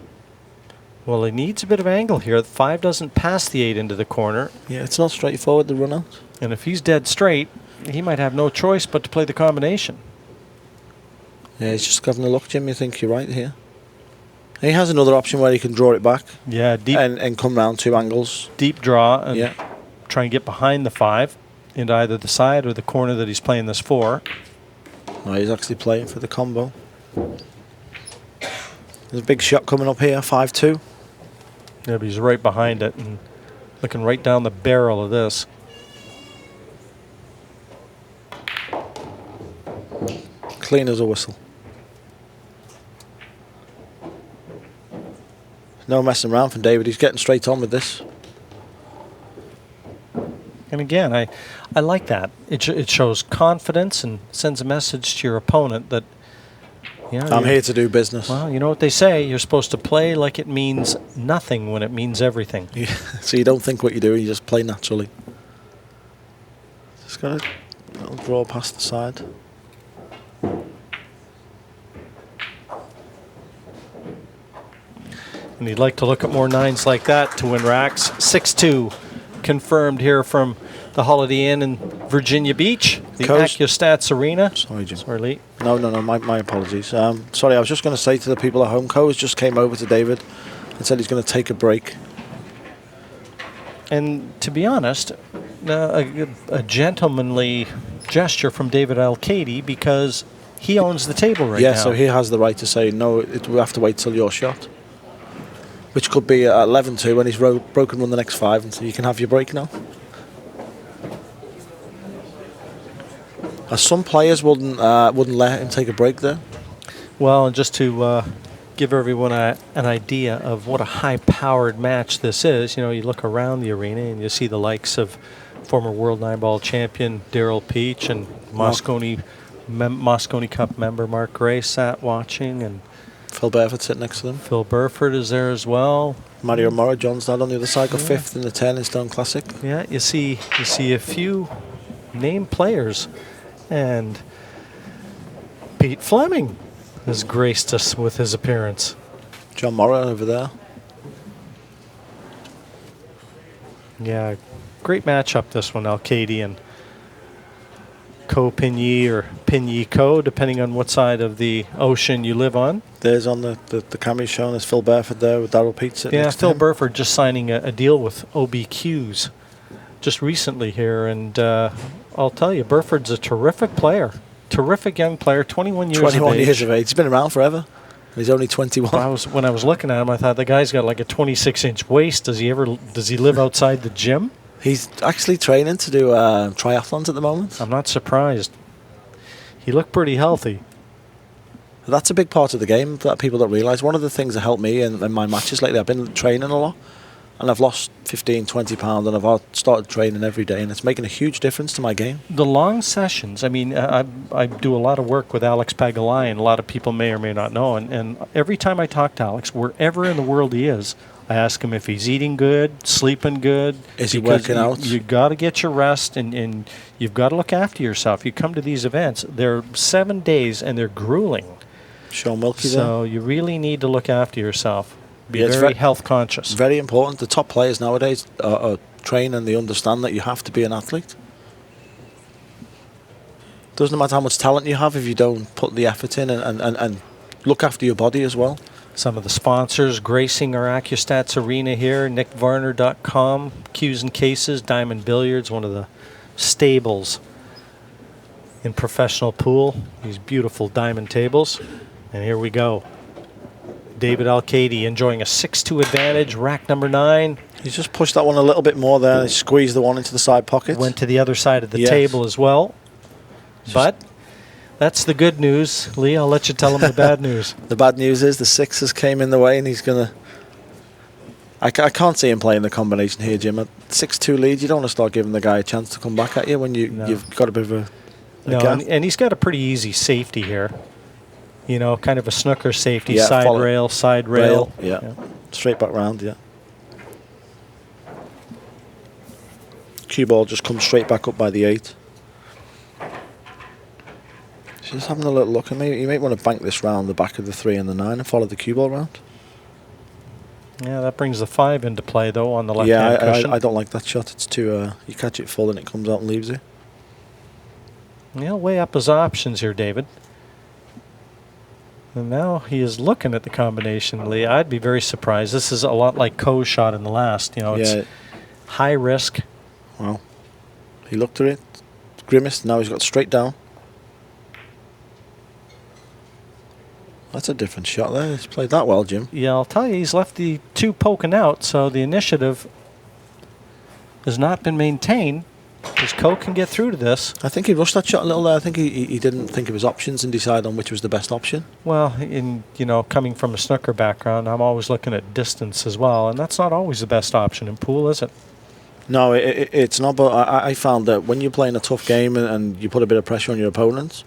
Well, he needs a bit of angle here. The 5 doesn't pass the 8 into the corner. Yeah, it's not straightforward, the run out. And if he's dead straight, he might have no choice but to play the combination. Yeah, he's just having a look, Jim. You think you're right here. He has another option where he can draw it back. Yeah, deep and come round 2 angles. Deep draw and try and get behind the 5 into either the side or the corner that he's playing this for. No, he's actually playing for the combo. There's a big shot coming up here, 5-2. Yeah, but he's right behind it and looking right down the barrel of this. Clean as a whistle. No messing around from David. He's getting straight on with this. And again, I like that. It shows confidence and sends a message to your opponent that, I'm here to do business. Well, you know what they say. You're supposed to play like it means nothing when it means everything. Yeah. So you don't think what you're doing, you just play naturally. Just got to draw past the side. And you'd like to look at more 9s like that to win racks. 6-2 confirmed here from the Holiday Inn in Virginia Beach, the ACCUSTATS Arena. Sorry, Jim. Sorry, Lee. No, my apologies. Sorry, I was just going to say to the people at home, Coase just came over to David and said he's going to take a break. And to be honest, a gentlemanly gesture from David Alcaide, because he owns the table right now. Yeah, so he has the right to say, no, we have to wait till your shot. Which could be at 11-2 when he's broken run the next 5, and so you can have your break now. Some players wouldn't let him take a break there. Well, and just to give everyone an idea of what a high-powered match this is, you look around the arena and you see the likes of former World 9-Ball champion Daryl Peach and Moscone Cup member Mark Gray sat watching, and Phil Burford sitting next to them. Phil Burford is there as well. Mario Mora, John's dad on the other side, got 5th in the 10 in Stone Classic. Yeah, you see a few named players, and Pete Fleming has graced us with his appearance. John Mora over there. Yeah, great matchup this one, Alcaide and Ko Pigny, or Pigny Ko, depending on what side of the ocean you live on. There's on the camera showing us Phil Burford there with Daryl Peach sitting next to Phil him. Burford just signing a deal with OBQs just recently here, and I'll tell you, Burford's a terrific player. Terrific young player, 21 years 21 of age. years of age. He's been around forever. He's only 21. When I was looking at him, I thought the guy's got like a 26-inch waist. Does he live outside the gym? He's actually training to do triathlons at the moment. I'm not surprised. He looked pretty healthy. That's a big part of the game that people don't realise. One of the things that helped me in my matches lately, I've been training a lot, and I've lost 15, 20 pounds, and I've started training every day, and it's making a huge difference to my game. The long sessions, I mean, I do a lot of work with Alex Pagalayan, and a lot of people may or may not know, and every time I talk to Alex, wherever in the world he is, I ask him if he's eating good, sleeping good. Is he working out? You got to get your rest, and you've got to look after yourself. You come to these events, they're 7 days, and they're grueling. Sean Wilkie So there. you really need to look after yourself. Be Yeah, it's very health conscious. Very important. The top players nowadays are trained, and they understand that you have to be an athlete. Doesn't matter how much talent you have if you don't put the effort in and look after your body as well. Some of the sponsors gracing our ACCUSTATS arena here, nickvarner.com, Q's and Cases, Diamond Billiards, one of the stables in professional pool. These beautiful diamond tables. And here we go. David Alcaide enjoying a 6-2 advantage, rack number 9. He's just pushed that one a little bit more there. He squeezed the one into the side pocket. Went to the other side of the table as well. But that's the good news. Lee, I'll let you tell him the bad news. The bad news is the 6s came in the way, and he's going to... I can't see him playing the combination here, Jim. At 6-2 lead, you don't want to start giving the guy a chance to come back at you when you've got a bit of a gap. And he's got a pretty easy safety here. You know, kind of a snooker safety, Yeah, side rail, side rail. Yeah. Straight back round, yeah. Cue ball just comes straight back up by the 8. Just having a little look, and maybe you might want to bank this round the back of the 3 and the 9 and follow the cue ball round. Yeah, that brings the 5 into play though on the left-hand cushion. I don't like that shot. It's too you catch it full and it comes out and leaves you. Yeah, weigh up his options here, David. And now he is looking at the combination, Lee. I'd be very surprised. This is a lot like Ko's shot in the last. You know, it's high risk. Well, he looked at it, grimaced. Now he's got straight down. That's a different shot there. He's played that well, Jim. Yeah, I'll tell you, he's left the 2 poking out, so the initiative has not been maintained. Because Ko can get through to this. I think he rushed that shot a little there. I think he didn't think of his options and decide on which was the best option. Well, coming from a snooker background, I'm always looking at distance as well, and that's not always the best option in pool, is it? No, it's not, but I found that when you're playing a tough game and you put a bit of pressure on your opponents,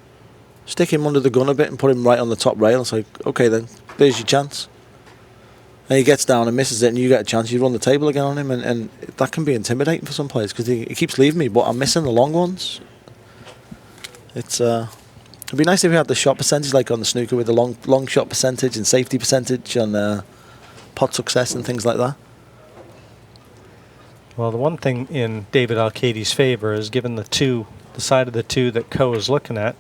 stick him under the gun a bit and put him right on the top rail. It's like, okay then, there's your chance. And he gets down and misses it, and you get a chance. You run the table again on him, and that can be intimidating for some players because he keeps leaving me, but I'm missing the long ones. It'd be nice if we had the shot percentage like on the snooker with the long shot percentage and safety percentage and pot success and things like that. Well, the one thing in David Alcaide's favor is, given the side of the two that Ko is looking at,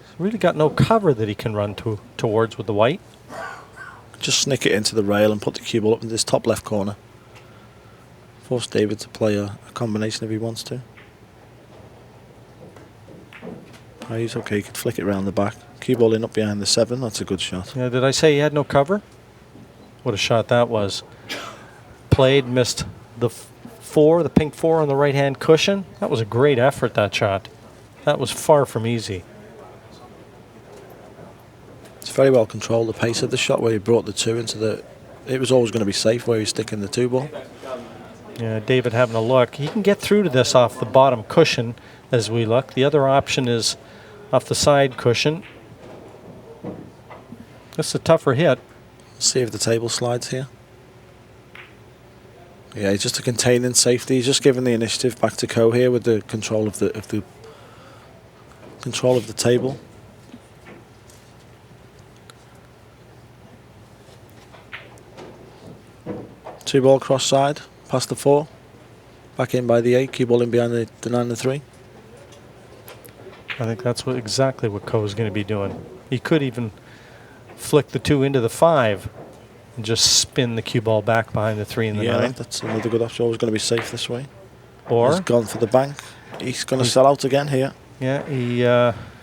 he's really got no cover that he can run towards with the white. Just snick it into the rail and put the cue ball up in this top left corner. Force David to play a combination if he wants to. Oh, he's okay, he could flick it round the back. Cue ball in up behind the 7, that's a good shot. Yeah, did I say he had no cover? What a shot that was. Played, missed the 4, the pink 4 on the right-hand cushion. That was a great effort, that shot. That was far from easy. It's very well controlled, the pace of the shot where he brought the 2 into the... It was always going to be safe where he's sticking the 2 ball. Yeah, David having a look. He can get through to this off the bottom cushion as we look. The other option is off the side cushion. That's a tougher hit. See if the table slides here. Yeah, he's just a containing safety. He's just giving the initiative back to Ko here with the control of the control of the table. Two ball cross side, past the 4, back in by the 8, cue ball in behind the 9 and 3. I think that's exactly what Ko is going to be doing. He could even flick the 2 into the 5 and just spin the cue ball back behind the 3 and the 9. That's another good option. Always going to be safe this way. Or he's gone for the bank. He's going to sell out again here. Yeah,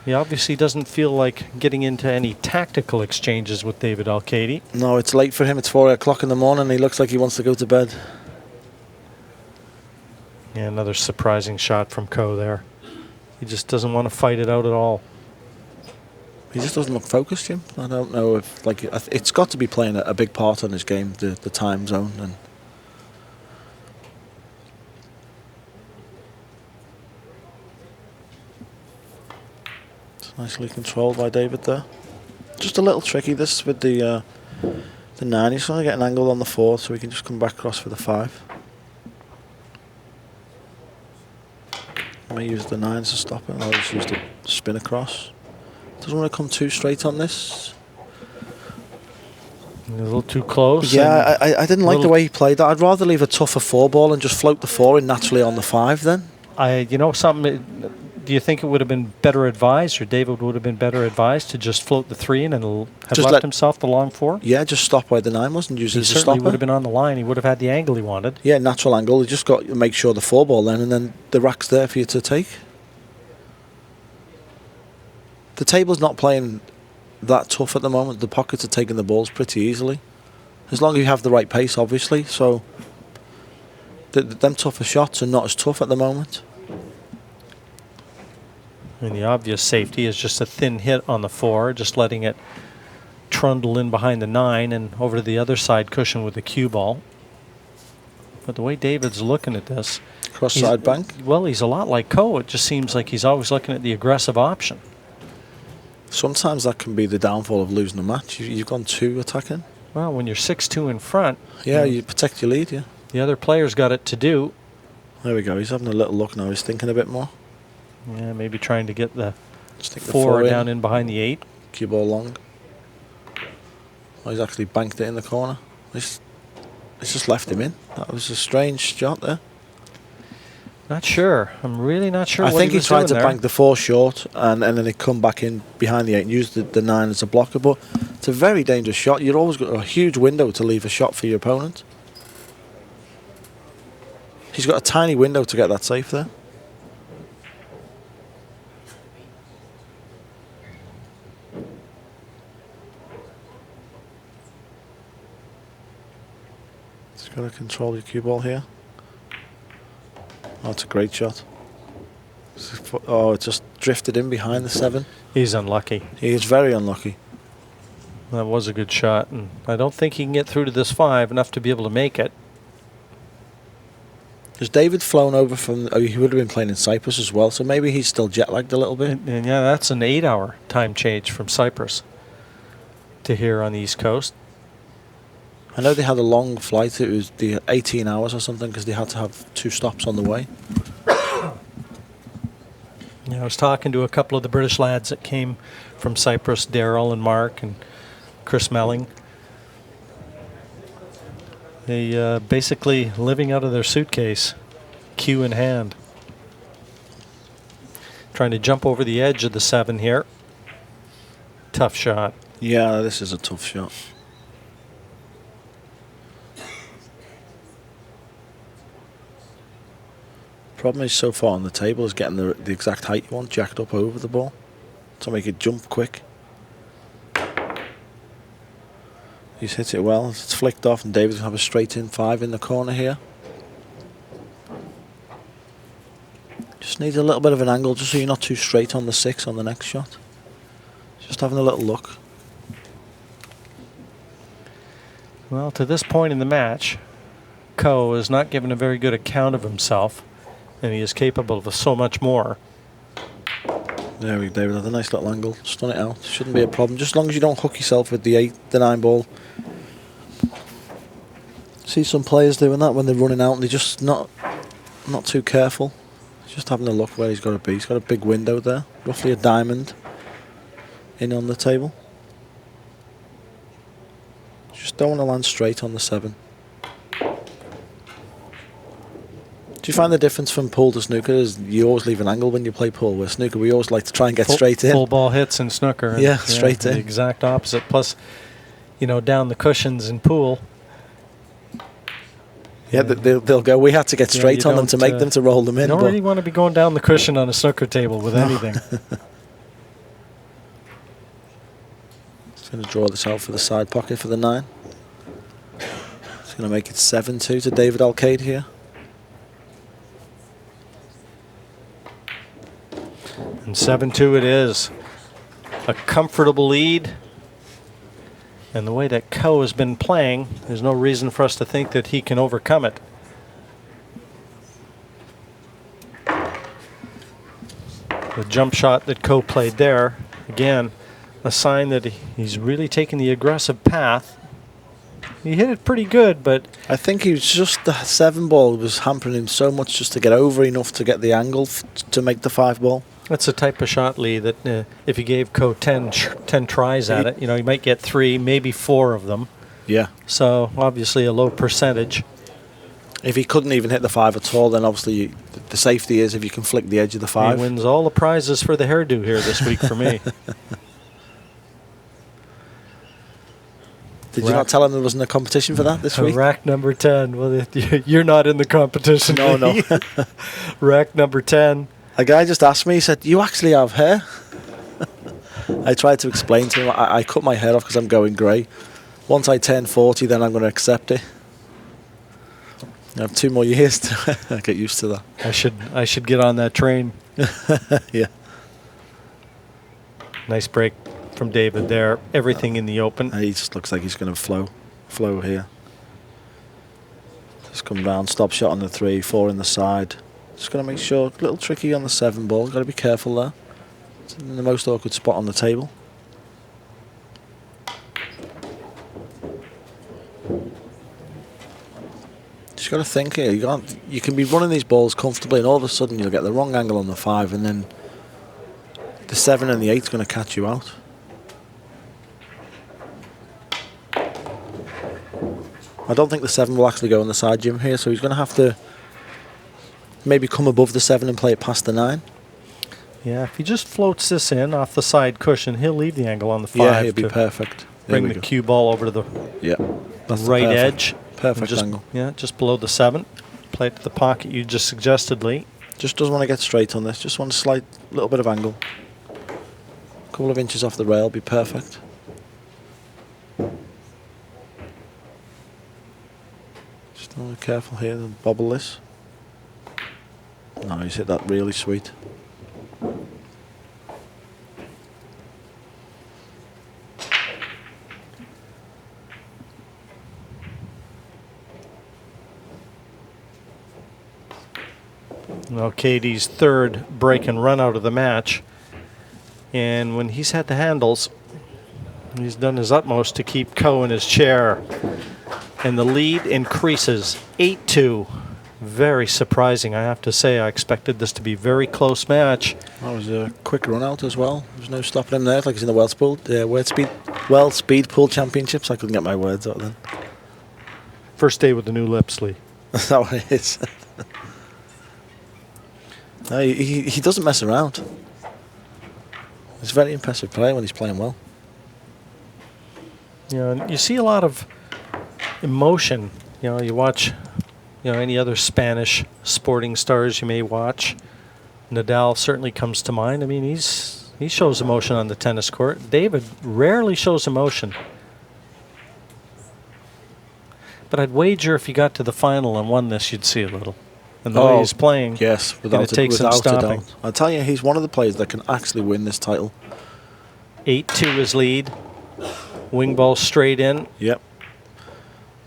he obviously doesn't feel like getting into any tactical exchanges with David Alcaide. No, it's late for him. It's 4 o'clock in the morning. He looks like he wants to go to bed. Yeah, another surprising shot from Ko there. He just doesn't want to fight it out at all. He just doesn't look focused, Jim. I don't know if it's got to be playing a big part on his game, the time zone. And it's nicely controlled by David there. Just a little tricky this with the 9. He's trying to get an angle on the 4 so he can just come back across for the 5. May use the 9 as a stopper, and I'll just use the spin across. Doesn't want to come too straight on this. A little too close. Yeah, I didn't like the way he played that. I'd rather leave a tougher 4 ball and just float the 4 in naturally on the 5 then. You know something, do you think it would have been better advised, or David would have been better advised to just float the 3 in and have just left himself the long 4? Yeah, just stop where the 9 was and use it as a stopper. He certainly would have been on the line. He would have had the angle he wanted. Yeah, natural angle. You just got to make sure the 4 ball then, and then the rack's there for you to take. The table's not playing that tough at the moment. The pockets are taking the balls pretty easily. As long as you have the right pace, obviously. So, them tougher shots are not as tough at the moment. And the obvious safety is just a thin hit on the 4, just letting it trundle in behind the 9 and over to the other side cushion with the cue ball. But the way David's looking at this... Cross side bank? Well, he's a lot like Ko. It just seems like he's always looking at the aggressive option. Sometimes that can be the downfall of losing a match. You've gone 2 attacking. Well, when you're 6-2 in front... Yeah, you protect your lead, yeah. The other player's got it to do. There we go. He's having a little look now. He's thinking a bit more. Yeah, maybe trying to get the Stick 4 down in behind the 8. Cue ball long. Oh, he's actually banked it in the corner. It's just left him in. That was a strange shot there. Not sure. I'm really not sure. I think he tried to there. bank the 4 short and then he'd come back in behind the 8 and use the 9 as a blocker. But it's a very dangerous shot. You've always got a huge window to leave a shot for your opponent. He's got a tiny window to get that safe there. Just got to control your cue ball here. Oh, it's a great shot. Oh, it just drifted in behind the 7. He's unlucky. He is very unlucky. That was a good shot, and I don't think he can get through to this 5 enough to be able to make it. Has David flown over from... Oh, he would have been playing in Cyprus as well, so maybe he's still jet-lagged a little bit. And yeah, that's an 8-hour time change from Cyprus to here on the East Coast. I know they had a long flight. It was the 18 hours or something because they had to have 2 stops on the way. Yeah, I was talking to a couple of the British lads that came from Cyprus, Daryl and Mark and Chris Melling. They basically living out of their suitcase, cue in hand. Trying to jump over the edge of the 7 here. Tough shot. Yeah, this is a tough shot. Problem is, so far on the table is getting the exact height you want jacked up over the ball to make it jump quick. He's hit it well. It's flicked off, and David's going to have a straight in 5 in the corner here. Just needs a little bit of an angle, just so you're not too straight on the 6 on the next shot. Just having a little look. Well, to this point in the match, Ko is not given a very good account of himself, and he is capable of so much more. There we go, David. Had a nice little angle. Stun it out. Shouldn't be a problem. Just as long as you don't hook yourself with the 9 ball. See some players doing that when they're running out and they're just not too careful. Just having a look where he's got to be. He's got a big window there, roughly a diamond in on the table. Just don't want to land straight on the 7. Do you find the difference from pool to snooker is you always leave an angle when you play pool? With snooker, we always like to try and get straight in. Full ball hits in snooker. Yeah, straight in. The exact opposite. Plus, down the cushions in pool. Yeah, they'll go, we had to get straight on them to make them to roll them in. You don't really want to be going down the cushion on a snooker table with anything. Just going to draw this out for the side pocket for the 9. It's going to make it 7-2 to David Alcaide here. And 7-2 it is. A comfortable lead. And the way that Ko has been playing, there's no reason for us to think that he can overcome it. The jump shot that Ko played there, again, a sign that he's really taking the aggressive path. He hit it pretty good, but I think he was just the 7 ball was hampering him so much just to get over enough to get the angle to make the 5 ball. That's the type of shot, Lee, that if you gave Ko 10 tries at it, he might get 3, maybe 4 of them. Yeah. So obviously a low percentage. If he couldn't even hit the 5 at all, then obviously the safety is if you can flick the edge of the 5. He wins all the prizes for the hairdo here this week for me. Did you not tell him there wasn't a competition for that this week? Rack number 10. Well, you're not in the competition. No. Rack number 10. A guy just asked me, he said, you actually have hair? I tried to explain to him, I cut my hair off because I'm going grey. Once I turn 40, then I'm going to accept it. I have 2 more years to get used to that. I should get on that train. Yeah. Nice break from David there. Everything in the open. And he just looks like he's going to flow here. Just come down, stop shot on the 3, 4 in the side. Just got to make sure, a little tricky on the 7 ball. Got to be careful there. It's in the most awkward spot on the table. Just got to think here. You can be running these balls comfortably, and all of a sudden you'll get the wrong angle on the 5, and then the 7 and the 8 is going to catch you out. I don't think the 7 will actually go on the side Jim here, so he's going to have to maybe come above the 7 and play it past the 9. Yeah, if he just floats this in off the side cushion, he'll leave the angle on the 5. Yeah, he'll be perfect. Bring the cue ball over to the right edge. Perfect angle. Yeah, just below the 7. Play it to the pocket you just suggested, Lee. Just doesn't want to get straight on this. Just want a slight little bit of angle. A couple of inches off the rail, be perfect. Just a little careful here and bobble this. No, he's hit that really sweet. Now Katie's 3rd break and run out of the match. And when he's had the handles, he's done his utmost to keep Ko in his chair. And the lead increases 8-2. Very surprising, I have to say. I expected this to be a very close match. That was a quick run out as well. There was no stopping him there. It's like he's in the World Speed Pool Championships. I couldn't get my words out then. First day with the new lips, Lee. That's how it is. No, he doesn't mess around. He's a very impressive player when he's playing well. You know, and you see a lot of emotion. You know, you watch, you know, any other Spanish sporting stars you may watch. Nadal certainly comes to mind. I mean, he shows emotion on the tennis court. David rarely shows emotion. But I'd wager if you got to the final and won this, you'd see a little. And the way he's playing, yes, without it takes some stopping. I'll tell you, he's one of the players that can actually win this title. 8-2 his lead. Wing ball straight in. Yep.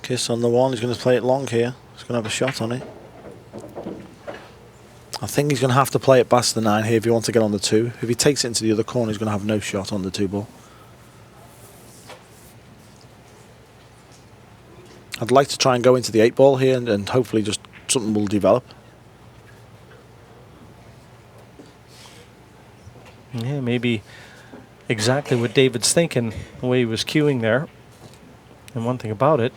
Kiss on the one. He's going to play it long here. He's going to have a shot on it. I think he's going to have to play it past the 9 here if he wants to get on the 2. If he takes it into the other corner, he's going to have no shot on the 2 ball. I'd like to try and go into the 8 ball here and hopefully just something will develop. Yeah, maybe exactly what David's thinking, the way he was cueing there. And one thing about it,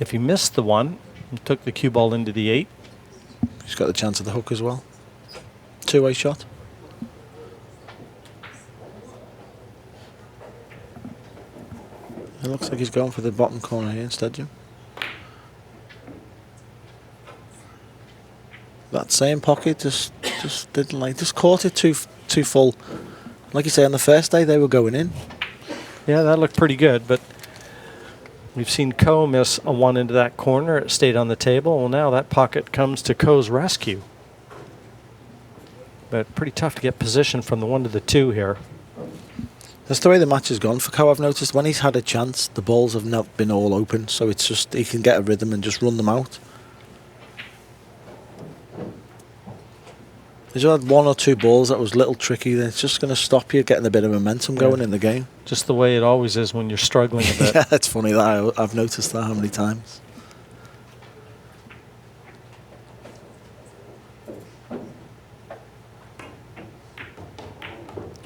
if he missed the 1 and took the cue ball into the 8. He's got the chance of the hook as well. 2-way shot. It looks like he's going for the bottom corner here instead, Jim. That same pocket just didn't like, just caught it too full. Like you say, on the first day they were going in. Yeah, that looked pretty good, but we've seen Ko miss a 1 into that corner. It stayed on the table. Well, now that pocket comes to Ko's rescue. But pretty tough to get position from the 1 to the 2 here. That's the way the match has gone for Ko. I've noticed when he's had a chance, the balls have not been all open, so it's just he can get a rhythm and just run them out. There's had 1 or 2 balls that was a little tricky. Then it's just going to stop you getting a bit of momentum going in the game. Just the way it always is when you're struggling a bit. Yeah, it's funny that I've noticed that how many times.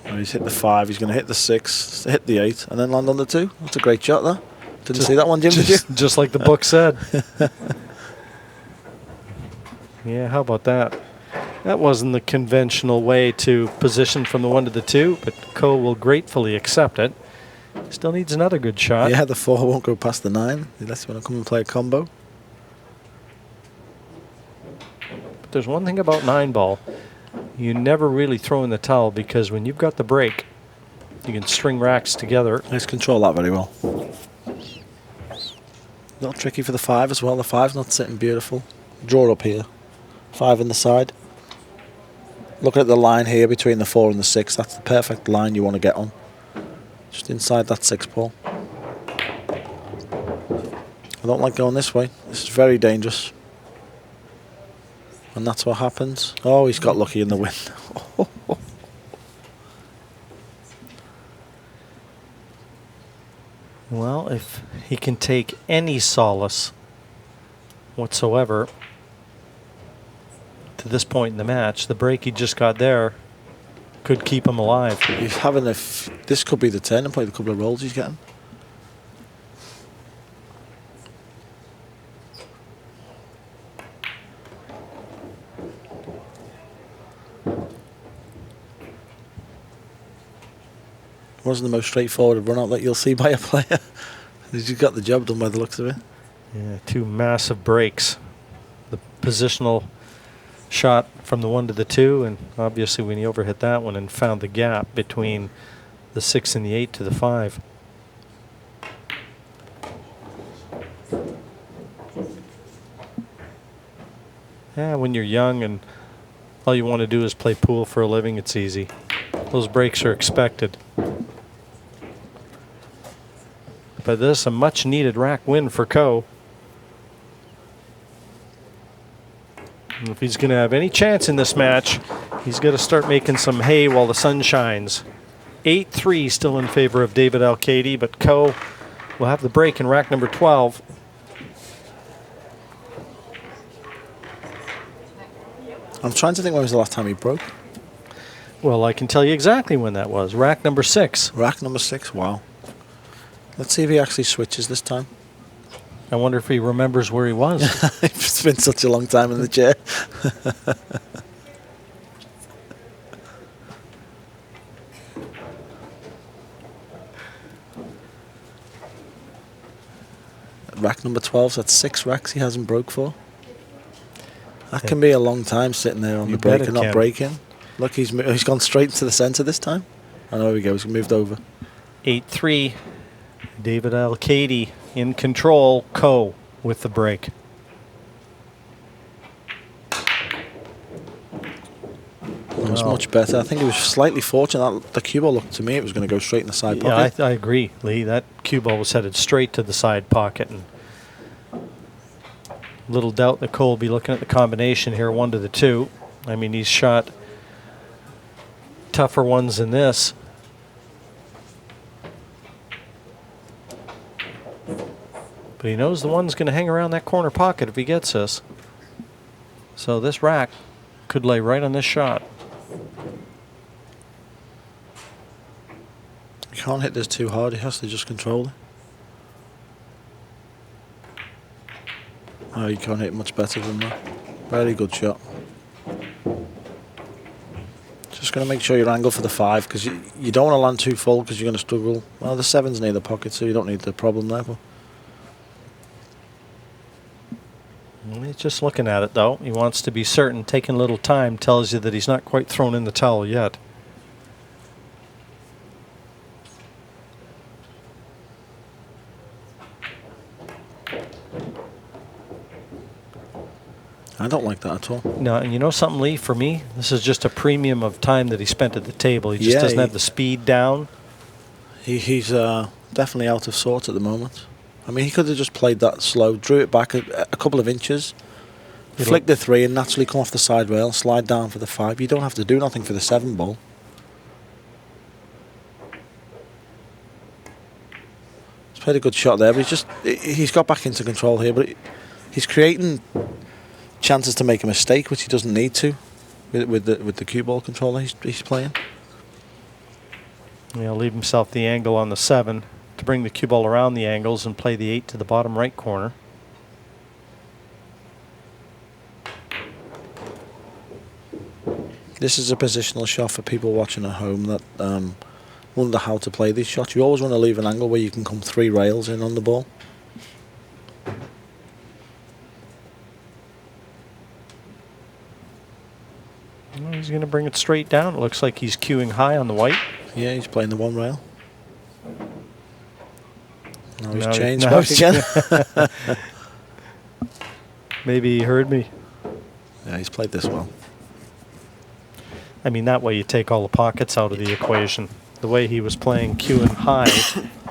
Well, he's hit the 5. He's going to hit the 6, hit the 8, and then land on the 2. That's a great shot there. Didn't see that one, Jim, did you? Just like the book said. Yeah, how about that? That wasn't the conventional way to position from the 1 to the 2, but Ko will gratefully accept it. Still needs another good shot. Yeah, the 4 won't go past the 9. Unless you want to come and play a combo. But there's one thing about 9 ball. You never really throw in the towel because when you've got the break, you can string racks together. Let's control that very well. A little tricky for the 5 as well. The 5's not sitting beautiful. Draw up here. 5 in the side. Looking at the line here between the 4 and the 6, that's the perfect line you want to get on. Just inside that 6 ball. I don't like going this way. This is very dangerous. And that's what happens. Oh, he's got lucky in the wind. Well, if he can take any solace whatsoever to this point in the match, the break he just got there could keep him alive. He's having this could be the turning point, a couple of rolls he's getting. Wasn't the most straightforward run out that you'll see by a player. He's got the job done by the looks of it. Yeah, 2 massive breaks. The positional shot from the 1 to the 2, and obviously when he overhit that one and found the gap between the 6 and the 8 to the 5. Yeah, when you're young and all you want to do is play pool for a living, it's easy. Those breaks are expected. But this is a much needed rack win for Ko. And if he's going to have any chance in this match, he's got to start making some hay while the sun shines. 8-3 still in favor of David Alcaide, but Ko will have the break in rack number 12. I'm trying to think when was the last time he broke. Well, I can tell you exactly when that was. Rack number 6. Rack number 6, wow. Let's see if he actually switches this time. I wonder if he remembers where he was. It's been such a long time in the chair. Rack number 12, so that's 6 racks he hasn't broke for. That can be a long time sitting there on the break and not breaking. Look, he's gone straight to the centre this time. And there we go, he's moved over. 8-3. David Alcaide in control. Ko with the break. It was much better. I think it was slightly fortunate that the cue ball looked to me it was going to go straight in the side pocket. Yeah, I agree, Lee. That cue ball was headed straight to the side pocket, and little doubt that Ko will be looking at the combination here, 1 to the 2. I mean, he's shot tougher ones than this. But he knows the one's going to hang around that corner pocket if he gets this. So this rack could lay right on this shot. You can't hit this too hard, he has to just control it. Oh, you can't hit much better than that. Very good shot. Just going to make sure you angle for the 5, because you don't want to land too full because you're going to struggle. Well, the 7's near the pocket, so you don't need the problem there. But He's just looking at it, though. He wants to be certain. Taking a little time tells you that he's not quite thrown in the towel yet. I don't like that at all. No, and you know something, Lee? For me, this is just a premium of time that he spent at the table. He just doesn't have the speed down. He's definitely out of sorts at the moment. I mean, he could have just played that slow, drew it back a couple of inches, flicked the 3 and naturally come off the side rail, slide down for the 5. You don't have to do nothing for the 7 ball. He's played a good shot there, but he's got back into control here, but he's creating chances to make a mistake, which he doesn't need to with the cue ball controller he's playing. He'll leave himself the angle on the 7 to bring the cue ball around the angles and play the 8 to the bottom right corner. This is a positional shot for people watching at home that wonder how to play these shots. You always want to leave an angle where you can come 3 rails in on the ball. He's going to bring it straight down. It looks like he's cueing high on the white. Yeah, he's playing the 1 rail. Now he's Now changed back again. Maybe he heard me. Yeah, he's played this well. I mean, that way you take all the pockets out of the equation. The way he was playing cueing high,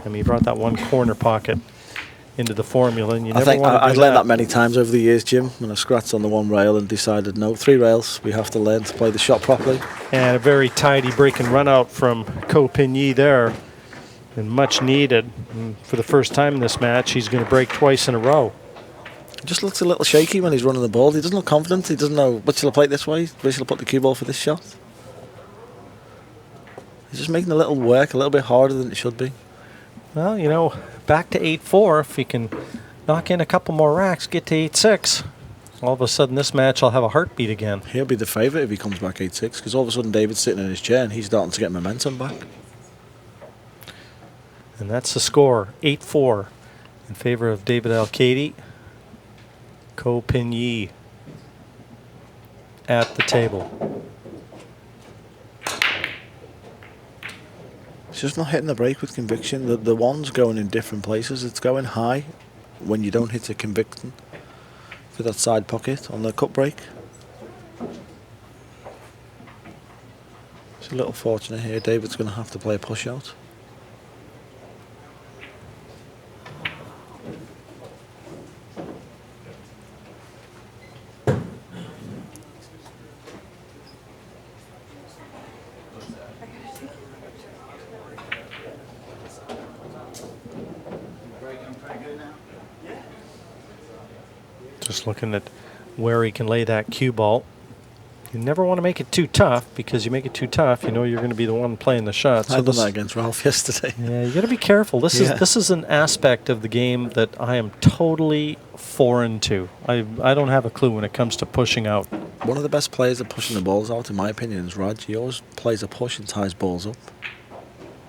I mean, he brought that 1 corner pocket into the formula, and you never want to do that. I've learned that many times over the years, Jim, when I scratched on the 1 rail and decided, no, 3 rails, we have to learn to play the shot properly. And a very tidy break and run out from Ko there, and much needed. And for the first time in this match, he's going to break twice in a row. He just looks a little shaky when he's running the ball. He doesn't look confident. He doesn't know, what shall I play it this way? Where shall I put the cue ball for this shot? He's just making the little work a little bit harder than it should be. Well, you know, back to 8-4. If he can knock in a couple more racks, get to 8-6. All of a sudden, this match will have a heartbeat again. He'll be the favourite if he comes back 8-6, because all of a sudden David's sitting in his chair and he's starting to get momentum back. And that's the score, 8-4 in favor of David Alcaide. Ko at the table. It's just not hitting the break with conviction. The 1's going in different places. It's going high when you don't hit a conviction for that side pocket on the cut break. It's a little fortunate here. David's going to have to play a push out. Just looking at where he can lay that cue ball. You never want to make it too tough, because you make it too tough, you know you're going to be the one playing the shot. I done that against Ralph yesterday. Yeah, you got to be careful. This is an aspect of the game that I am totally foreign to. I don't have a clue when it comes to pushing out. One of the best players at pushing the balls out, in my opinion, is Raj. He always plays a push and ties balls up.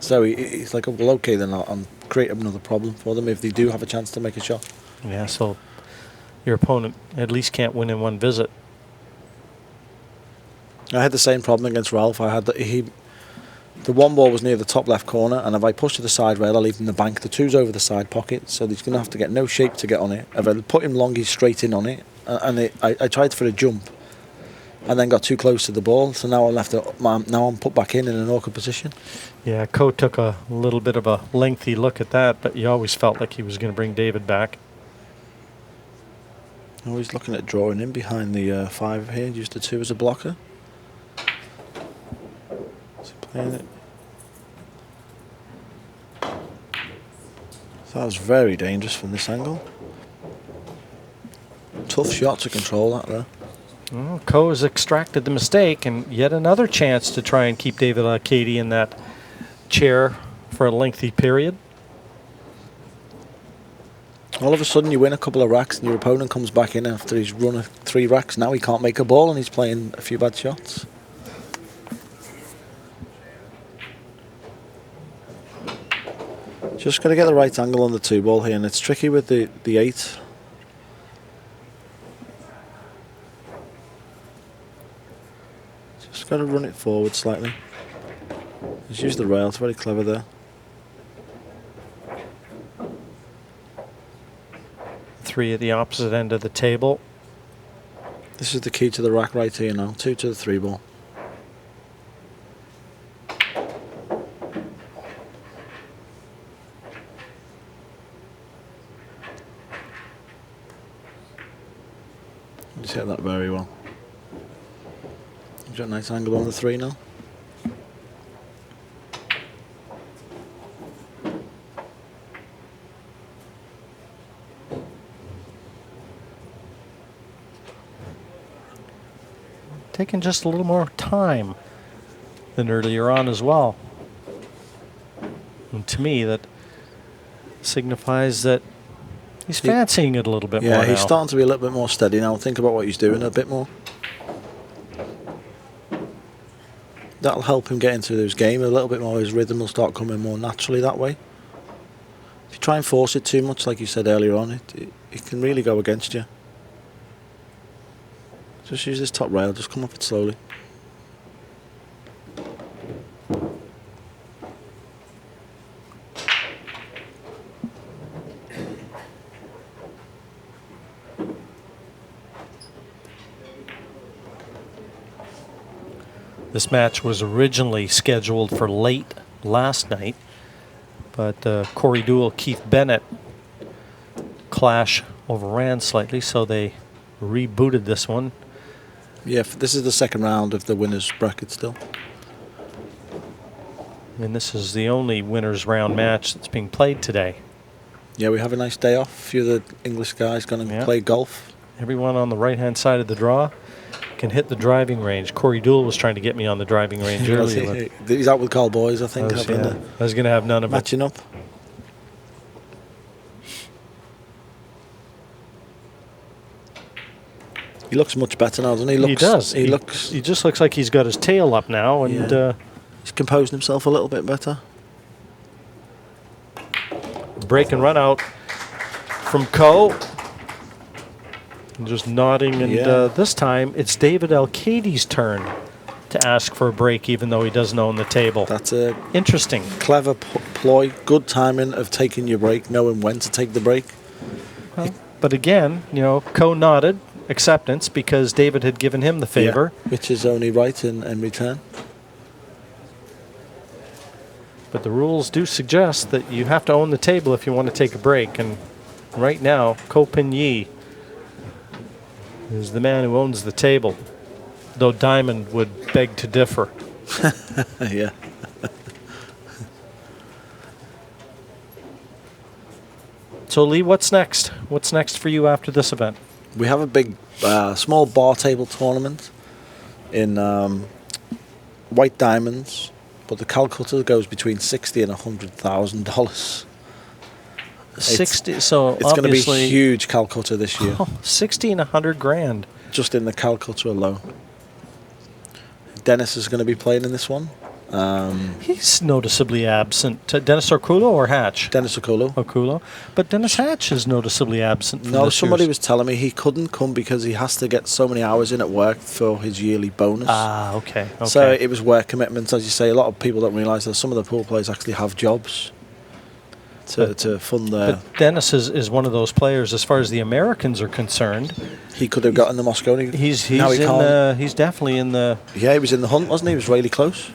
So he's like, well, okay, then I'll create another problem for them if they do have a chance to make a shot. Yeah, so your opponent at least can't win in one visit. I had the same problem against Ralph. I had the one ball was near the top left corner, and if I push to the side rail, I leave him the bank. The two's over the side pocket, so he's going to have to get no shape to get on it. If I put him long, he's straight in on it, and I tried for a jump, and then got too close to the ball. So now now I'm put back in an awkward position. Yeah, Ko took a little bit of a lengthy look at that, but you always felt like he was going to bring David back. Always looking at drawing in behind the 5 here. Used the 2 as a blocker. Playing it. So that was very dangerous from this angle. Tough shot to control that there. Well, Ko has extracted the mistake, and yet another chance to try and keep David Alcaide in that chair for a lengthy period. All of a sudden you win a couple of racks and your opponent comes back in after he's run 3 racks. Now he can't make a ball and he's playing a few bad shots. Just got to get the right angle on the 2 ball here, and it's tricky with the 8. Just got to run it forward slightly. Just use the rail, it's very clever there. 3 at the opposite end of the table. This is the key to the rack right here now. 2 to the 3 ball. Just hit that very well. Got a nice angle on the 3 now. Taking just a little more time than earlier on as well. And to me, that signifies that he's fancying it a little bit more now. Yeah, he's starting to be a little bit more steady now. Think about what he's doing a bit more. That'll help him get into his game a little bit more. His rhythm will start coming more naturally that way. If you try and force it too much, like you said earlier on, it can really go against you. Just use this top rail, just come up it slowly. This match was originally scheduled for late last night, but Corey Deuel, Keith Bennett clash overran slightly, so they rebooted this one. Yeah, this is the second round of the winners bracket still. And this is the only winners round match that's being played today. Yeah, we have a nice day off. A few of the English guys going to play golf. Everyone on the right-hand side of the draw can hit the driving range. Corey Deuel was trying to get me on the driving range earlier. He's out with Carl Boys, I think. I was going to have none of it. Matching up. He looks much better now, doesn't he? He does. He just looks like he's got his tail up now, and he's composing himself a little bit better. Break and run out from Ko. Just nodding, and this time it's David Alcaide's turn to ask for a break, even though he doesn't own the table. That's a interesting, clever ploy. Good timing of taking your break, knowing when to take the break. Well, but again, Ko nodded acceptance because David had given him the favor, which is only right in return. But the rules do suggest that you have to own the table if you want to take a break, and right now Ko Pin-Yi is the man who owns the table, though Diamond would beg to differ. Yeah. So Lee, what's next? What's next for you after this event? We have a big, small bar table tournament in white diamonds, but the Calcutta goes between $60,000 and $100,000. 60. So It's going to be obviously huge Calcutta this year, 60 and 100 grand. just in the Calcutta alone. Dennis is going to be playing in this one. He's noticeably absent. Dennis Orculo or Hatch? Dennis Okulo. Okulo. But Dennis Hatch is noticeably absent from No, this somebody year's. was telling me he couldn't come because he has to get so many hours in at work for his yearly bonus. Ah, okay. So it was work commitments. As you say, a lot of people don't realise that some of the pool players actually have jobs to fund their... But Dennis is one of those players, as far as the Americans are concerned. He could have gotten the Moscone. He's Now he can't. he's definitely in the... Yeah, he was in the hunt, wasn't he? He was really close.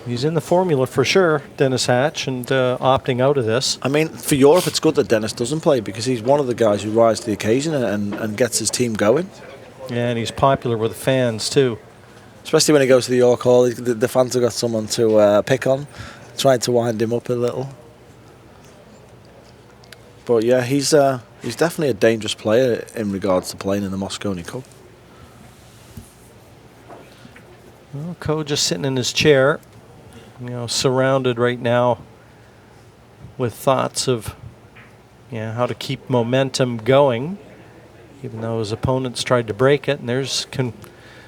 He's in the formula for sure, Dennis Hatch, and opting out of this. I mean, for Europe, it's good that Dennis doesn't play because he's one of the guys who rises to the occasion and gets his team going. Yeah, and he's popular with the fans, too. Especially when he goes to the York Hall, the fans have got someone to pick on, trying to wind him up a little. But yeah, he's definitely a dangerous player in regards to playing in the Moscone Cup. Well, Ko just sitting in his chair, surrounded right now with thoughts of how to keep momentum going, even though his opponents tried to break it. And there's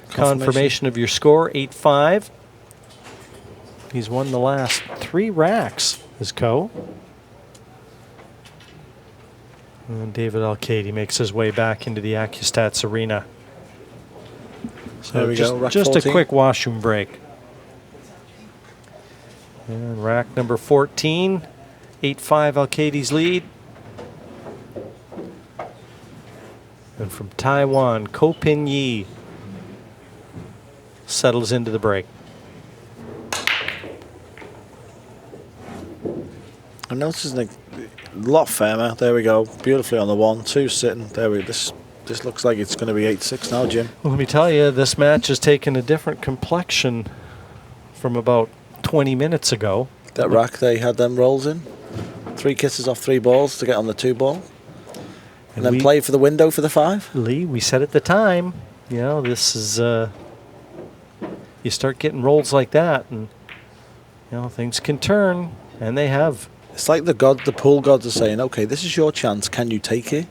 confirmation of your score, 8-5. He's won the last 3 racks, is Ko. And David Alcaide makes his way back into the ACCUSTATS arena. So There we go, rack just 14. a quick washroom break. And rack number 14, 8-5 Alcaide's lead. And from Taiwan, Ko Pin-Yi settles into the break. I noticed a lot firmer. There we go, beautifully on the 1, 2 sitting. There we. This looks like it's going to be 8-6 now, Jim. Well, let me tell you, this match has taken a different complexion from about 20 minutes ago. That rack, they had them rolls in. 3 kisses off 3 balls to get on the 2 ball. And then play for the window for the 5. Lee, we said at the time, this is, you start getting rolls like that and, things can turn, and they have. It's like the pool gods are saying, okay, this is your chance, can you take it?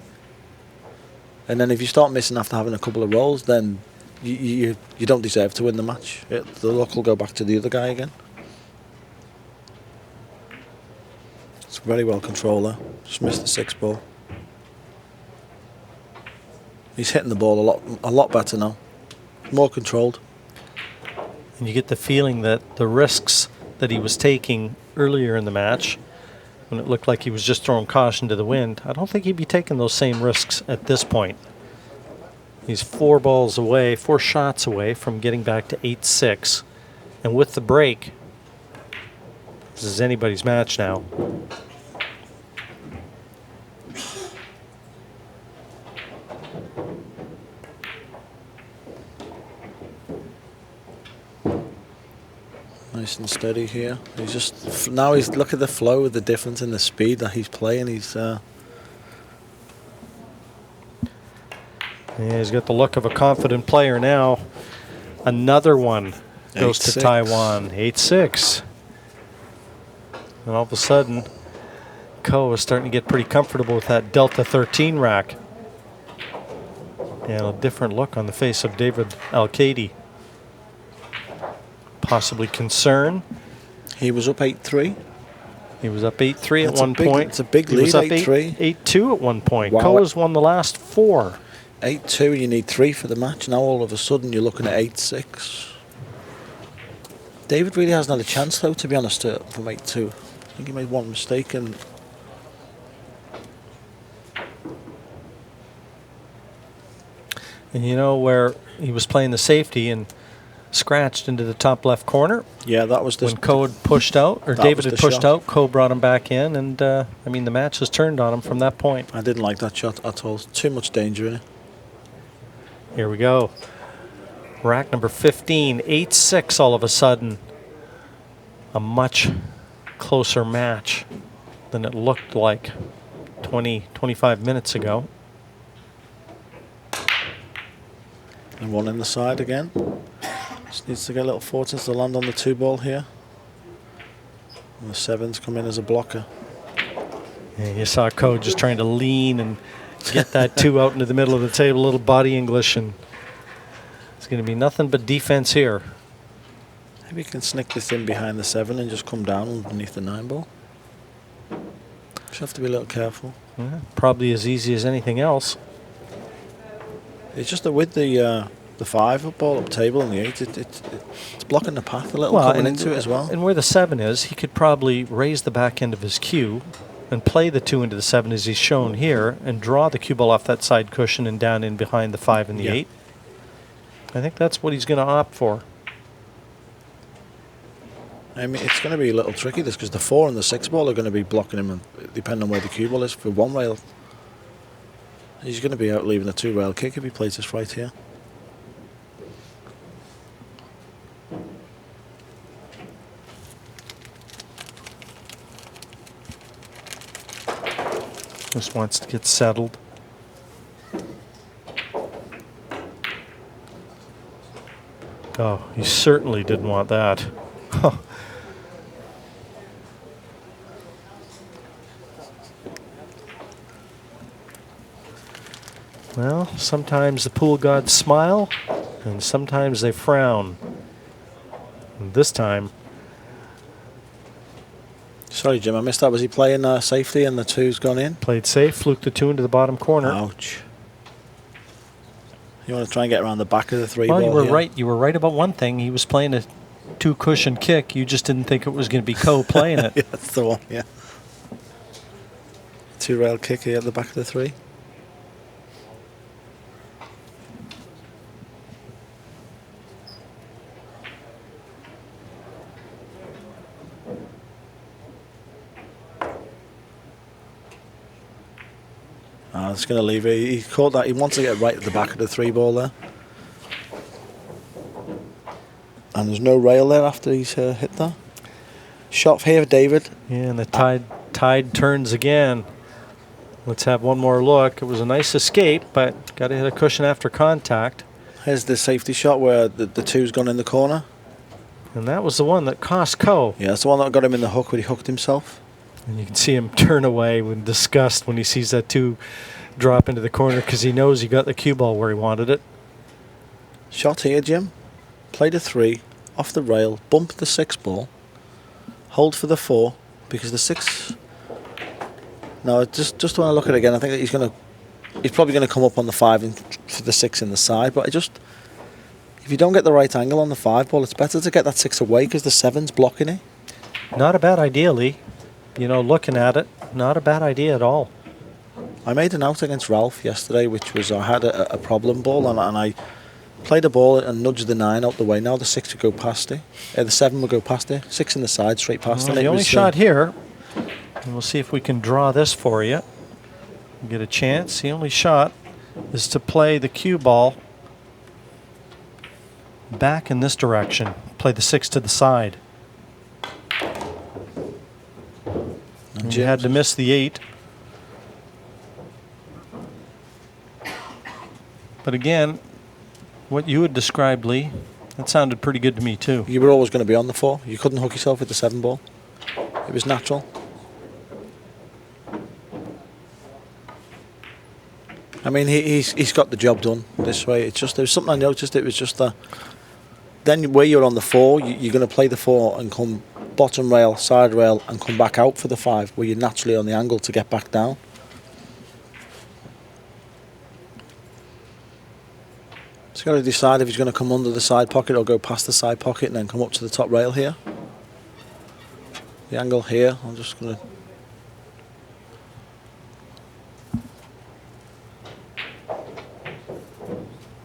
And then if you start missing after having a couple of rolls, then you don't deserve to win the match. The luck will go back to the other guy again. It's very well controlled there. Just missed the 6 ball. He's hitting the ball a lot better now. More controlled. And you get the feeling that the risks that he was taking earlier in the match, when it looked like he was just throwing caution to the wind, I don't think he'd be taking those same risks at this point. He's 4 shots away from getting back to 8-6. And with the break, this is anybody's match now. Nice and steady here. He's just now. Look at the flow with the difference in the speed that he's playing. He's Yeah, he's got the look of a confident player now. Another one goes to 8-6. Taiwan, 8-6. And all of a sudden, Ko is starting to get pretty comfortable with that Delta 13 rack. And a different look on the face of David Alcaide. Possibly concern. He was up 8-3. He was up 8-3 at That's one point. It's a big He lead, was up 8-3. 8-2 at one point. Wow. Ko has won the last 4. 8-2, you need 3 for the match. Now all of a sudden you're looking at 8-6. David really hasn't had a chance though, to be honest, from 8-2. I think he made one mistake and where he was playing the safety and scratched into the top left corner. yeah, that was the When Ko had pushed out, or That David was had the pushed shot. out, Ko brought him back in, and the match has turned on him from that point. I didn't like that shot at all. Too much danger in it. Here we go. Rack number 15, 8-6 all of a sudden. A much closer match than it looked like 25 minutes ago. And one in the side again. Just needs to get a little fortunate to land on the 2 ball here. And the 7's come in as a blocker. Yeah, you saw Ko just trying to lean and get that 2 out into the middle of the table, a little body English, and it's going to be nothing but defense here. Maybe you can sneak this in behind the 7 and just come down underneath the 9 ball. Just have to be a little careful. Yeah, probably as easy as anything else. It's just that with the 5 ball up table and the 8, it's blocking the path a little, coming into it as well. And where the 7 is, he could probably raise the back end of his cue and play the 2 into the 7 as he's shown here and draw the cue ball off that side cushion and down in behind the 5 and the 8. I think that's what he's going to opt for. I mean, it's going to be a little tricky this because the 4 and the 6 ball are going to be blocking him, and depending on where the cue ball is. For 1 rail, he's going to be out leaving a 2 rail kick if he plays this right here. Just wants to get settled. Oh, he certainly didn't want that. Well, sometimes the pool gods smile, and sometimes they frown. And this time... Sorry, Jim, I missed that. Was he playing safety and the 2's gone in? Played safe, fluked the 2 into the bottom corner. Ouch. You want to try and get around the back of the 3 ball Well, you were here? right. You were right about one thing. He was playing a 2 cushion kick. You just didn't think it was going to be Ko playing it. Yeah, that's the one, yeah. 2 rail kick here at the back of the 3. It's going to leave it. He caught that. He wants to get right at the back of the 3 ball there. And there's no rail there after he's hit that. Shot here, David. Yeah, and the tide turns again. Let's have one more look. It was a nice escape, but got to hit a cushion after contact. Here's the safety shot where the 2's gone in the corner. And that was the one that cost Ko. Yeah, that's the one that got him in the hook when he hooked himself. And you can see him turn away with disgust when he sees that 2 drop into the corner because he knows he got the cue ball where he wanted it. Shot here, Jim. Played a 3 off the rail, bumped the 6 ball, hold for the 4 because the 6. No, just when I look at it again, I think that he's probably going to come up on the 5 and for the 6 in the side. But if you don't get the right angle on the 5 ball, it's better to get that 6 away because the 7's blocking it. Not a bad idea, Lee. You know, looking at it, not a bad idea at all. I made an out against Ralph yesterday, which was I had a problem ball, and I played a ball and nudged the 9 out the way. Now the 6 would go past it. The 7 would go past it. 6 in the side, straight past it. The only shot here, and we'll see if we can draw this for you. Get a chance. The only shot is to play the cue ball back in this direction. Play the 6 to the side. And you had to miss the 8. But again, what you had described, Lee, that sounded pretty good to me too. You were always going to be on the 4. You couldn't hook yourself with the 7 ball. It was natural. I mean, he's got the job done this way. It's just, there was something I noticed. It was just that. Then where you're on the 4, you're going to play the 4 and come bottom rail, side rail, and come back out for the 5, where you're naturally on the angle to get back down. He's got to decide if he's going to come under the side pocket or go past the side pocket and then come up to the top rail here. The angle here, I'm just going to...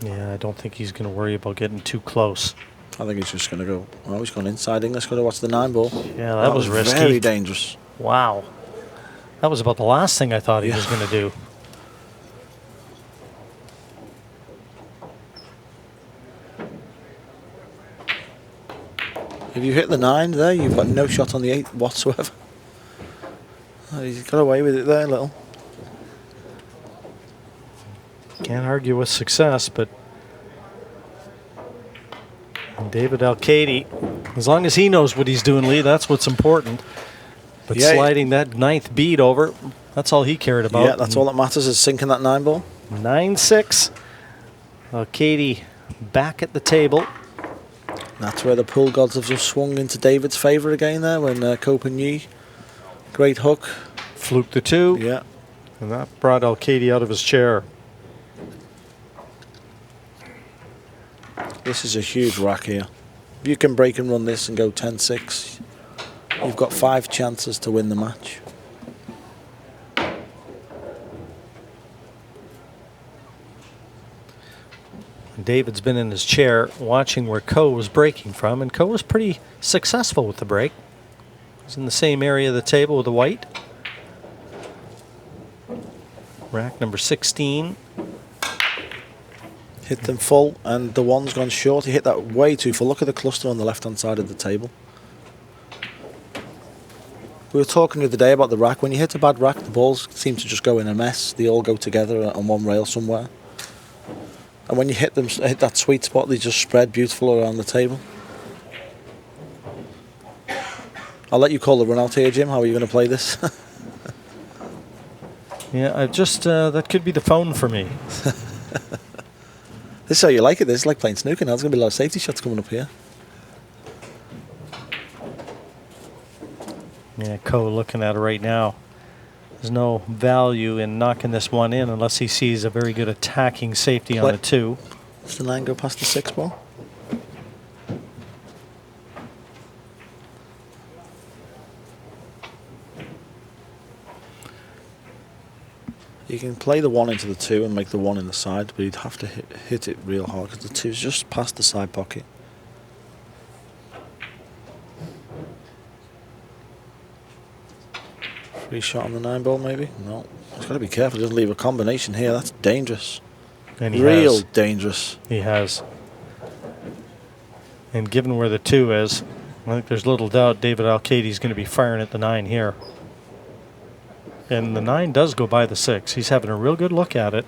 Yeah, I don't think he's going to worry about getting too close. I think he's just going to go... Oh, he's gone inside. Let's go to watch the 9 ball. Yeah, that was risky. Very dangerous. Wow. That was about the last thing I thought he was going to do. If you hit the 9 there, you've got no shot on the 8 whatsoever. Oh, he's got away with it there a little. Can't argue with success, but David Alcaide, as long as he knows what he's doing, Lee, that's what's important. But Yeah, sliding that ninth bead over, that's all he cared about. Yeah, that's all that matters is sinking that 9-ball. 9-6. Alcaide back at the table. That's where the pool gods have just swung into David's favour again there when Cope and Lee, great hook. Fluke the 2. Yeah. And that brought Alcaide out of his chair. This is a huge rack here. If you can break and run this and go 10-6, you've got 5 chances to win the match. David's been in his chair watching where Ko was breaking from, and Ko was pretty successful with the break. He's in the same area of the table with the white. Rack number 16. Hit them full, and the one's gone short. He hit that way too full. Look at the cluster on the left-hand side of the table. We were talking the other day about the rack. When you hit a bad rack, the balls seem to just go in a mess. They all go together on one rail somewhere. And when you hit them, hit that sweet spot, they just spread beautiful around the table. I'll let you call the run out here, Jim. How are you going to play this? Yeah, I've just, that could be the phone for me. This is how you like it. This is like playing snooker now. There's going to be a lot of safety shots coming up here. Yeah, Ko looking at it right now. There's no value in knocking this one in unless he sees a very good attacking safety on the 2. Does the 9 go past the 6 ball? You can play the 1 into the 2 and make the 1 in the side, but you'd have to hit it real hard because the 2 is just past the side pocket. Free shot on the 9 ball, maybe? No. He's got to be careful. He doesn't leave a combination here. That's dangerous. And he Real has. dangerous. He has. And given where the 2 is, I think there's little doubt David Alcaide is going to be firing at the 9 here. And the 9 does go by the 6. He's having a real good look at it.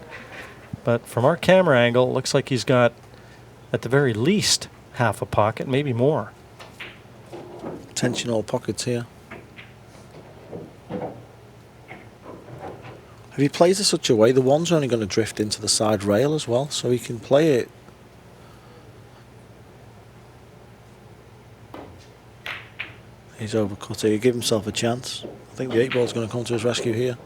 But from our camera angle, it looks like he's got, at the very least, half a pocket, maybe more. Tension all pockets here. If he plays it such a way, the 1's only going to drift into the side rail as well, so he can play it. He's overcut here. Give himself a chance. I think the 8 ball's going to come to his rescue here.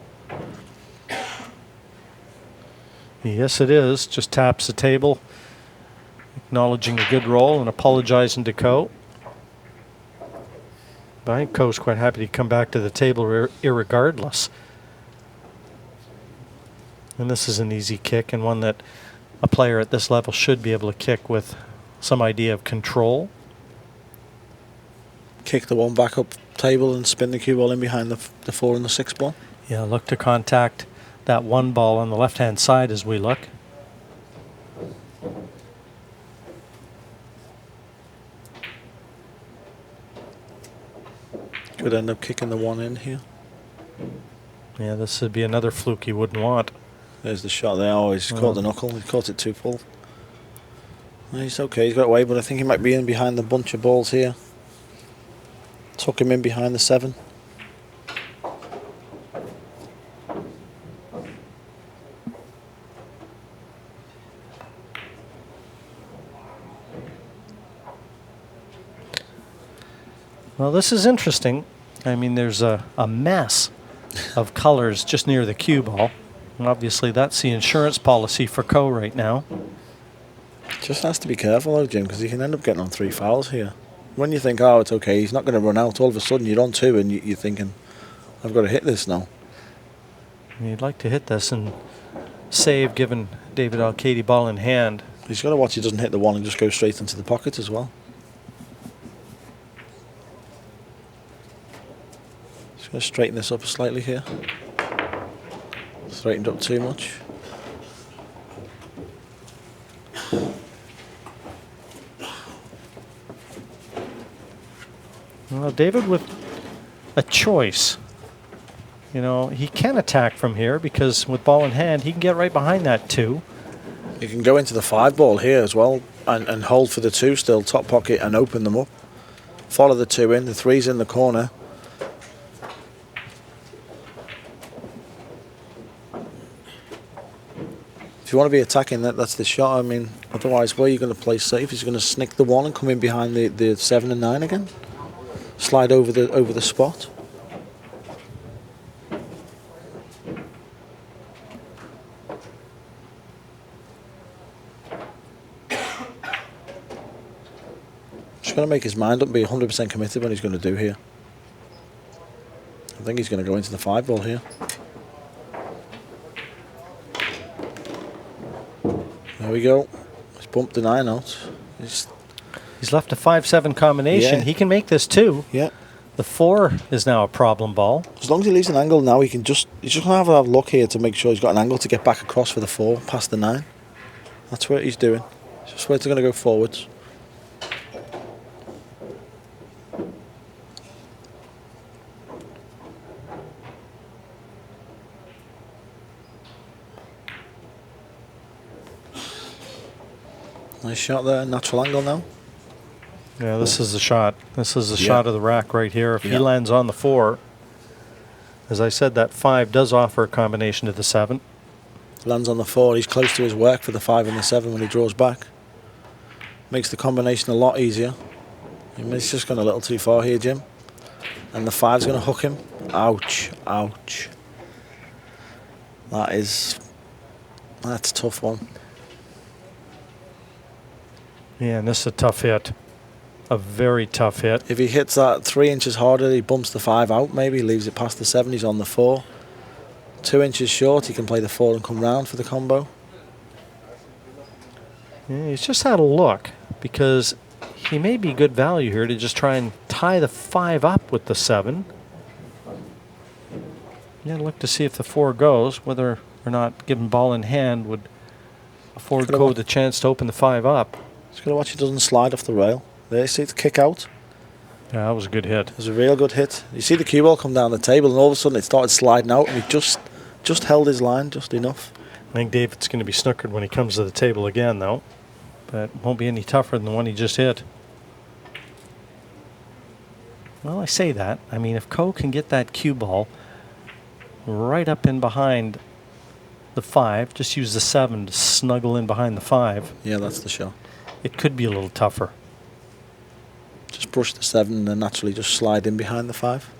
Yes, it is. Just taps the table, acknowledging a good roll and apologizing to Ko. But I think Ko's quite happy to come back to the table irregardless. And this is an easy kick, and one that a player at this level should be able to kick with some idea of control. Kick the 1 back up table and spin the cue ball in behind the 4 and the 6 ball. Yeah, look to contact that 1 ball on the left-hand side as we look. Could end up kicking the 1 in here. Yeah, this would be another fluke he wouldn't want. There's the shot there. Oh, he's caught the knuckle. He caught it too full. He's okay. He's got away, but I think he might be in behind the bunch of balls here. Tuck him in behind the 7. Well, this is interesting. I mean, there's a mess of colors just near the cue ball. And obviously, that's the insurance policy for Ko right now. Just has to be careful though, Jim, because he can end up getting on 3 fouls here. When you think, oh, it's okay, he's not going to run out, all of a sudden you're on 2 and you're thinking, I've got to hit this now. You'd like to hit this and save, given David Alcaide ball in hand. He's got to watch he doesn't hit the 1 and just go straight into the pocket as well. Just going to straighten this up slightly here. Straightened up too much. Well, David with a choice. You know, he can attack from here because with ball in hand, he can get right behind that 2. You can go into the 5 ball here as well and hold for the 2 still, top pocket, and open them up. Follow the 2 in, the 3's in the corner. If you want to be attacking, that's the shot. I mean, otherwise, where are you going to play safe? Is he going to snick the 1 and come in behind the 7 and 9 again? Slide over the spot. Just going to make his mind up and be 100% committed what he's going to do here. I think he's going to go into the 5 ball here. There we go. He's bumped the 9 out. He's left a 5-7 combination. Yeah. He can make this too. Yeah. The 4 is now a problem ball. As long as he leaves an angle now, he's just going to have a look here to make sure he's got an angle to get back across for the 4, past the 9. That's what he's doing. He's just where they're going to go forwards. Nice shot there, natural angle now. Yeah, this is the shot. This is the shot of the rack right here. If he Yeah. lands on the 4, as I said, that 5 does offer a combination to the 7. Lands on the 4, he's close to his work for the 5 and the 7 when he draws back. Makes the combination a lot easier. He's just gone a little too far here, Jim. And the 5's going to hook him. Ouch, ouch. That's a tough one. Yeah, and this is a tough hit. A very tough hit. If he hits that 3 inches harder, he bumps the 5 out maybe, leaves it past the 7, he's on the 4. 2 inches short, he can play the 4 and come round for the combo. Yeah, he's just had a look, because he may be good value here to just try and tie the 5 up with the 7. Yeah, look to see if the 4 goes, whether or not given ball in hand would afford Code the chance to open the 5 up. Just got to watch he doesn't slide off the rail. There, you see the kick out. Yeah, that was a good hit. It was a real good hit. You see the cue ball come down the table, and all of a sudden it started sliding out, and he just held his line just enough. I think David's going to be snookered when he comes to the table again, though. But won't be any tougher than the one he just hit. Well, I say that. I mean, if Ko can get that cue ball right up in behind the 5, just use the 7 to snuggle in behind the 5. Yeah, that's the shot. It could be a little tougher. Just brush the 7 and then naturally just slide in behind the 5.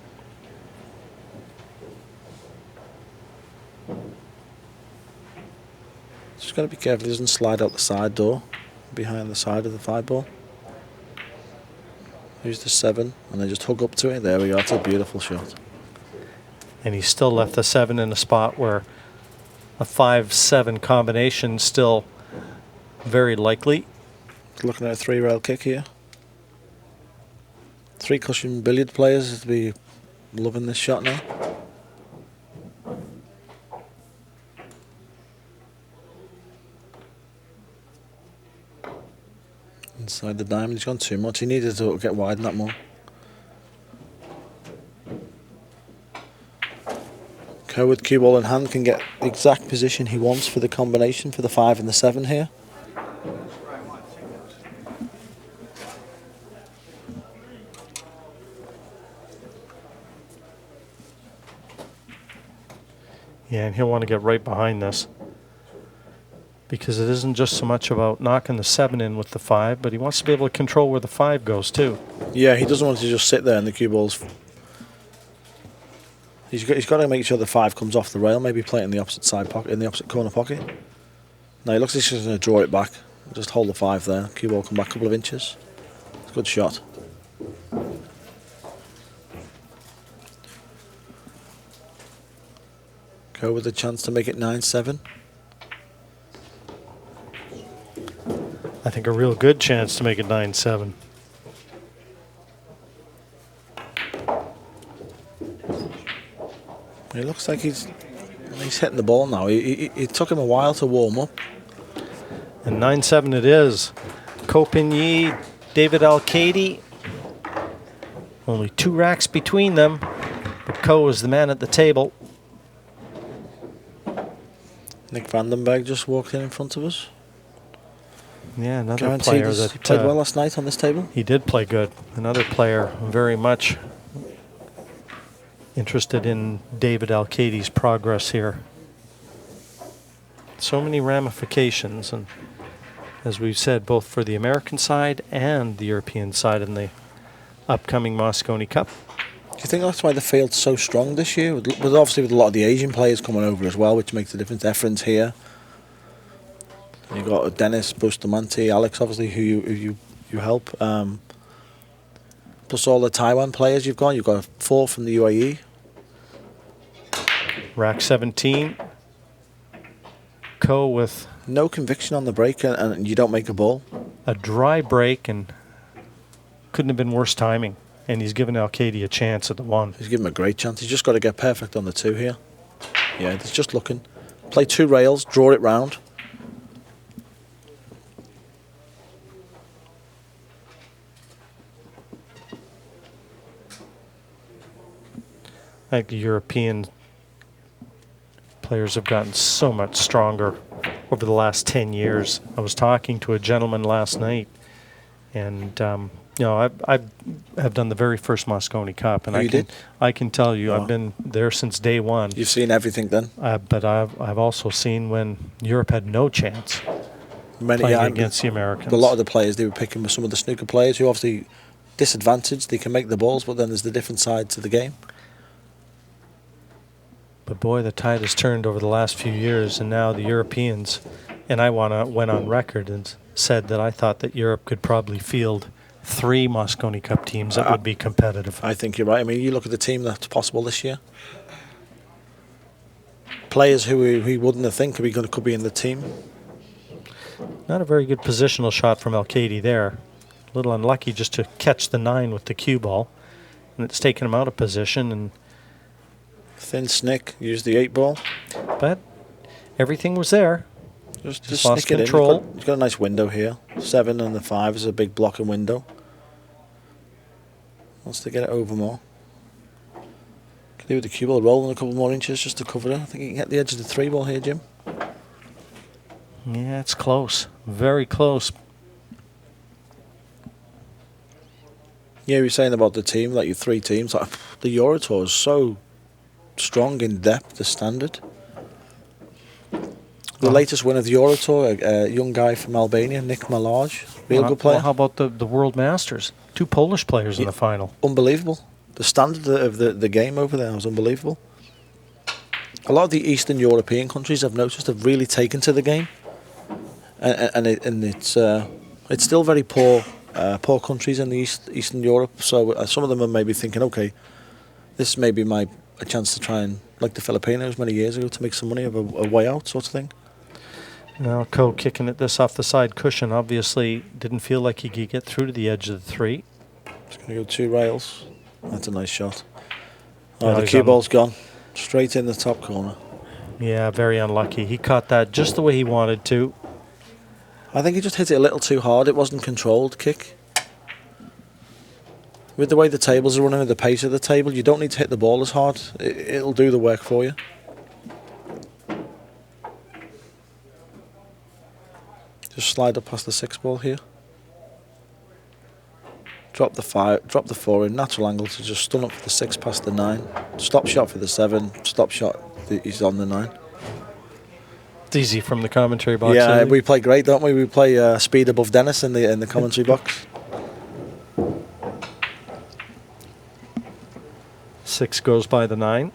Just got to be careful he doesn't slide out the side door behind the side of the 5 ball. Use the 7 and then just hook up to it. There we go. That's a beautiful shot. And he's still left the 7 in a spot where a 5-7 combination still very likely. Looking at a 3-rail kick here. 3 cushion billiard players would be loving this shot now. Inside the diamond, he's gone too much. He needed to get widen that more. Ko with cue ball in hand can get the exact position he wants for the combination for the 5 and the 7 here. Yeah, and he'll want to get right behind this, because it isn't just so much about knocking the 7 in with the 5, but he wants to be able to control where the 5 goes too. Yeah, he doesn't want to just sit there and the cue ball's... He's got to make sure the 5 comes off the rail, maybe play it in the opposite side pocket, in the opposite corner pocket. No, he looks like he's just going to draw it back. Just hold the 5 there. Cue ball come back a couple of inches. It's a good shot. Ko with a chance to make it 9-7. I think a real good chance to make it 9-7. It looks like he's hitting the ball now. It took him a while to warm up. And 9-7 it is. Ko Pin-Yi, David Alcaide. Only 2 racks between them, but Ko is the man at the table. Nick Vandenberg just walked in front of us. Yeah, another Guaranteed player he that played well last night on this table. he did play good. Another player very much interested in David Alcaide's progress here. So many ramifications, and as we've said, both for the American side and the European side in the upcoming Moscone Cup. Do you think that's why the field's so strong this year? With obviously with a lot of the Asian players coming over as well, which makes a difference. Efren's here. You've got Dennis, Bustamante, Alex, obviously, who you help. Plus all the Taiwan players you've got. You've got 4 from the UAE. Rack 17. Ko with No conviction on the break, and you don't make a ball. a dry break, and couldn't have been worse timing. And he's given Alcaide a chance at the 1. He's given him a great chance. He's just got to get perfect on the 2 here. Yeah, he's just looking. Play 2 rails, draw it round. I think the European players have gotten so much stronger over the last 10 years. I was talking to a gentleman last night, and you know, I have done the very first Moscone Cup, and I can tell you, I've been there since day 1. You've seen everything then. But I've also seen when Europe had no chance playing against the Americans. A lot of the players they were picking were some of the snooker players who obviously disadvantaged. They can make the balls, but then there's the different side to the game. But boy, the tide has turned over the last few years, and now the Europeans, and I went on record and said that I thought that Europe could probably field 3 Moscone Cup teams that would be competitive. I think you're right. I mean, you look at the team that's possible this year. Players who we wouldn't have think could be in the team. Not a very good positional shot from Alcaide there. A little unlucky just to catch the 9 with the cue ball, and it's taken him out of position. And Thin snick, use the 8 ball. but everything was there. Just lost snick it control. in. He's got a nice window here. 7 and the 5 is a big blocking window. Wants to get it over more. Can do with the cue ball rolling a couple more inches just to cover it. I think he can get the edge of the 3 ball here, Jim. Yeah, it's close. Very close. Yeah, you were saying about the team, like your 3 teams. Like, the Euro Tour is so strong in depth, the standard. The latest winner of the Euro Tour, a young guy from Albania, Nick Malaj, real good player. Well, how about the World Masters? 2 Polish players in the final. Unbelievable. The standard of the game over there was unbelievable. A lot of the Eastern European countries, I've noticed, have really taken to the game, and it's still very poor countries in the Eastern Europe. So some of them are maybe thinking, okay, this may be a chance to try and, like the Filipinos many years ago, to make some money of a way out sort of thing. Now Ko kicking at this off the side cushion. Obviously didn't feel like he could get through to the edge of the 3. Just going to go 2 rails. That's a nice shot. Yeah, Oh, the cue ball's gone. Straight in the top corner. Yeah, very unlucky. He caught that just the way he wanted to. I think he just hit it a little too hard. It wasn't controlled kick. With the way the tables are running, at the pace of the table, you don't need to hit the ball as hard. It'll do the work for you. Just slide up past the 6 ball here. Drop the 4 in, natural angle to just stun up for the 6 past the 9. Stop shot for the 7, stop shot, he's on the 9. It's easy from the commentary box. Yeah, we play great, don't we? We play speed above Dennis in the commentary box. 6 goes by the 9.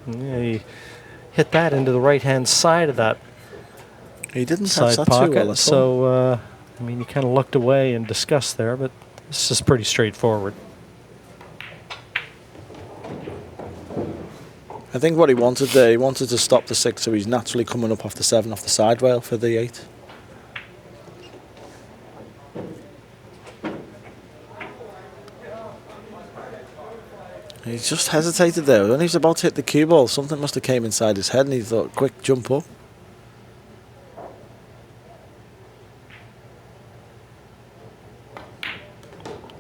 Yeah, he hit that into the right-hand side of that He didn't side catch that pocket. too well at all. So, I mean, he kind of looked away in disgust there, but this is pretty straightforward. I think what he wanted there, he wanted to stop the 6, so he's naturally coming up off the 7, off the side rail for the 8. He just hesitated there. When he was about to hit the cue ball, something must have came inside his head and he thought, quick, jump up.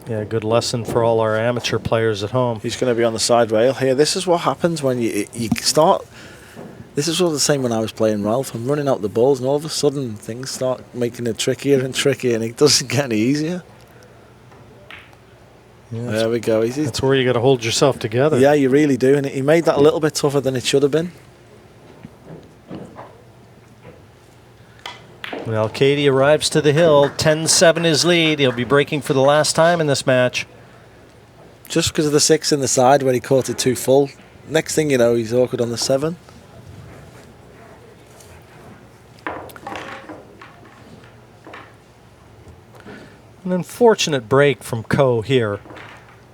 Yeah, good lesson for all our amateur players at home. He's going to be on the side rail here. This is what happens when you start This is all the same when I was playing Ralph. I'm running out the balls, and all of a sudden things start making it trickier and trickier, and it doesn't get any easier. Yeah, there we go. That's where you got to hold yourself together. Yeah, you really do, and he made that a little bit tougher than it should have been. When Alcaide arrives to the hill, 10-7 his lead. He'll be breaking for the last time in this match. Just because of the 6 in the side where he caught it too full. Next thing you know, he's awkward on the 7. An unfortunate break from Ko here.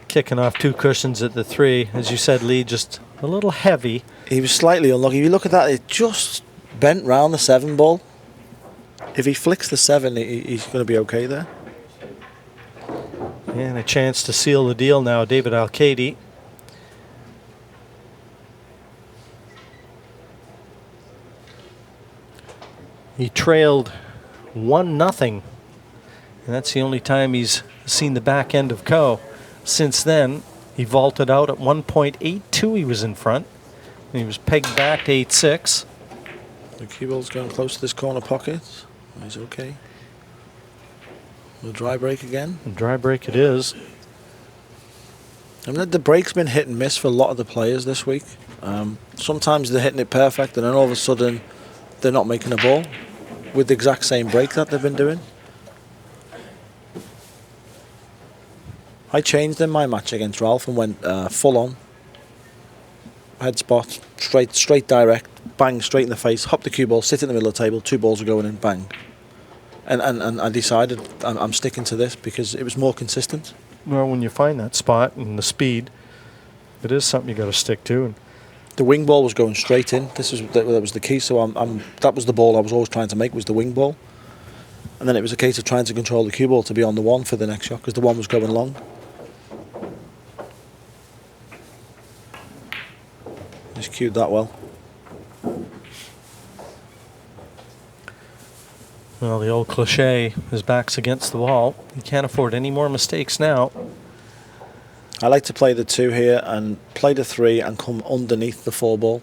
Kicking off 2 cushions at the 3. As you said, Lee, just a little heavy. He was slightly unlucky. If you look at that, it just bent round the 7 ball. If he flicks the 7, he's going to be okay there. And a chance to seal the deal now, David Alcaide. He trailed 1-0. And that's the only time he's seen the back end of Ko. Since then, he vaulted out at 1.82. He was in front. And he was pegged back to 8-6. The cue ball's going close to this corner pocket. He's okay. The dry break again. And dry break it is. I mean, the break's been hit and miss for a lot of the players this week. Sometimes they're hitting it perfect, and then all of a sudden they're not making a ball with the exact same break that they've been doing. I changed in my match against Ralph and went full on. Head spot, straight direct, bang, straight in the face, hop the cue ball, sit in the middle of the table, 2 balls are going in, bang. And I decided I'm sticking to this because it was more consistent. Well, when you find that spot and the speed, it is something you got to stick to. And the wing ball was going straight in. That was the key. So that was the ball I was always trying to make, was the wing ball. And then it was a case of trying to control the cue ball to be on the 1 for the next shot because the 1 was going long. He's cued that well. Well, the old cliche, his back's against the wall. He can't afford any more mistakes now. I like to play the 2 here and play the 3 and come underneath the 4 ball.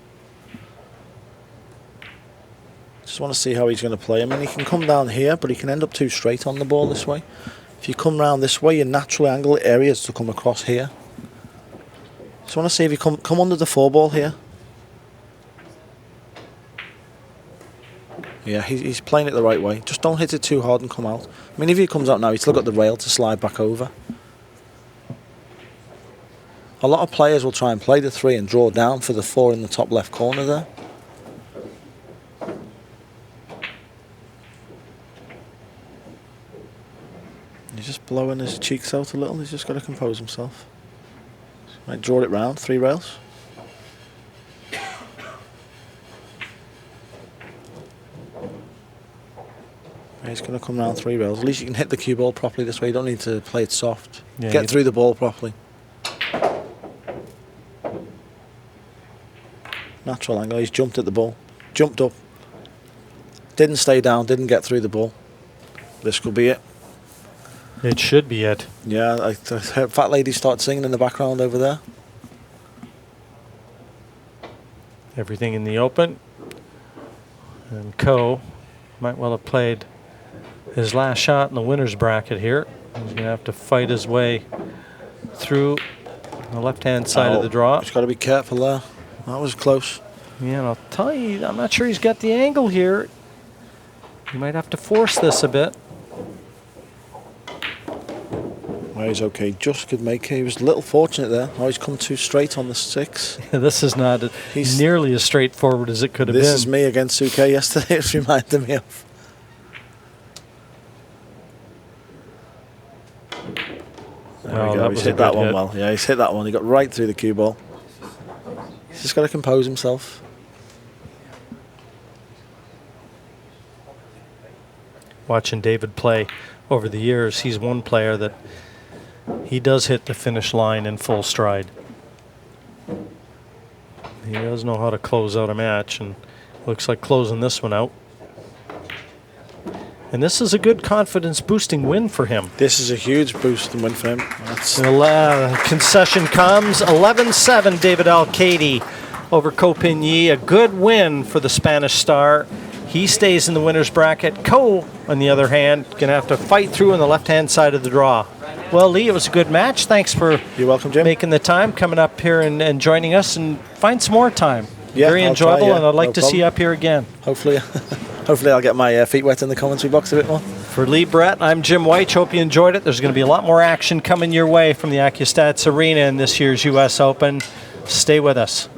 Just want to see how he's going to play. I mean, he can come down here, but he can end up too straight on the ball this way. If you come round this way, your natural angle area is to come across here. Just want to see if you come under the 4 ball here. Yeah, he's playing it the right way. Just don't hit it too hard and come out. I mean, if he comes out now, he's still got the rail to slide back over. A lot of players will try and play the 3 and draw down for the 4 in the top left corner there. He's just blowing his cheeks out a little. He's just got to compose himself. Might draw it round, 3 rails. He's going to come round 3 rails. At least you can hit the cue ball properly this way. You don't need to play it soft. Yeah, get through the ball properly. Natural angle. He's jumped at the ball. Jumped up. Didn't stay down. Didn't get through the ball. This could be it. It should be it. Yeah, I heard Fat Lady start singing in the background over there. Everything in the open. And Ko might well have played his last shot in the winner's bracket here. He's going to have to fight his way through the left-hand side of the draw. He's got to be careful there. That was close. Yeah, and I'll tell you, I'm not sure he's got the angle here. He might have to force this a bit. Well, he's okay. Just could make it. He was a little fortunate there. Oh, he's come too straight on the 6. This is not nearly as straightforward as it could have been. This is me against Suke yesterday. It reminded me of. There we go. He's hit that one well. Yeah, he's hit that one. He got right through the cue ball. He's just got to compose himself. Watching David play over the years, he's one player that he does hit the finish line in full stride. He does know how to close out a match, and looks like closing this one out. And this is a good confidence-boosting win for him. This is a huge boost and win for him. Concession comes, 11-7, David Alcaide over Ko Pin Yi. A good win for the Spanish star. He stays in the winner's bracket. Ko, on the other hand, going to have to fight through on the left-hand side of the draw. Well, Lee, it was a good match. Thanks for You're welcome, Jim. making the time, coming up here and joining us, and find some more time. Yeah, Very I'll enjoyable, try, yeah. and I'd like No to see you up here again. Hopefully, hopefully I'll get my feet wet in the commentary box a bit more. For Lee Brett, I'm Jim White. Hope you enjoyed it. There's going to be a lot more action coming your way from the ACCUSTATS Arena in this year's U.S. Open. Stay with us.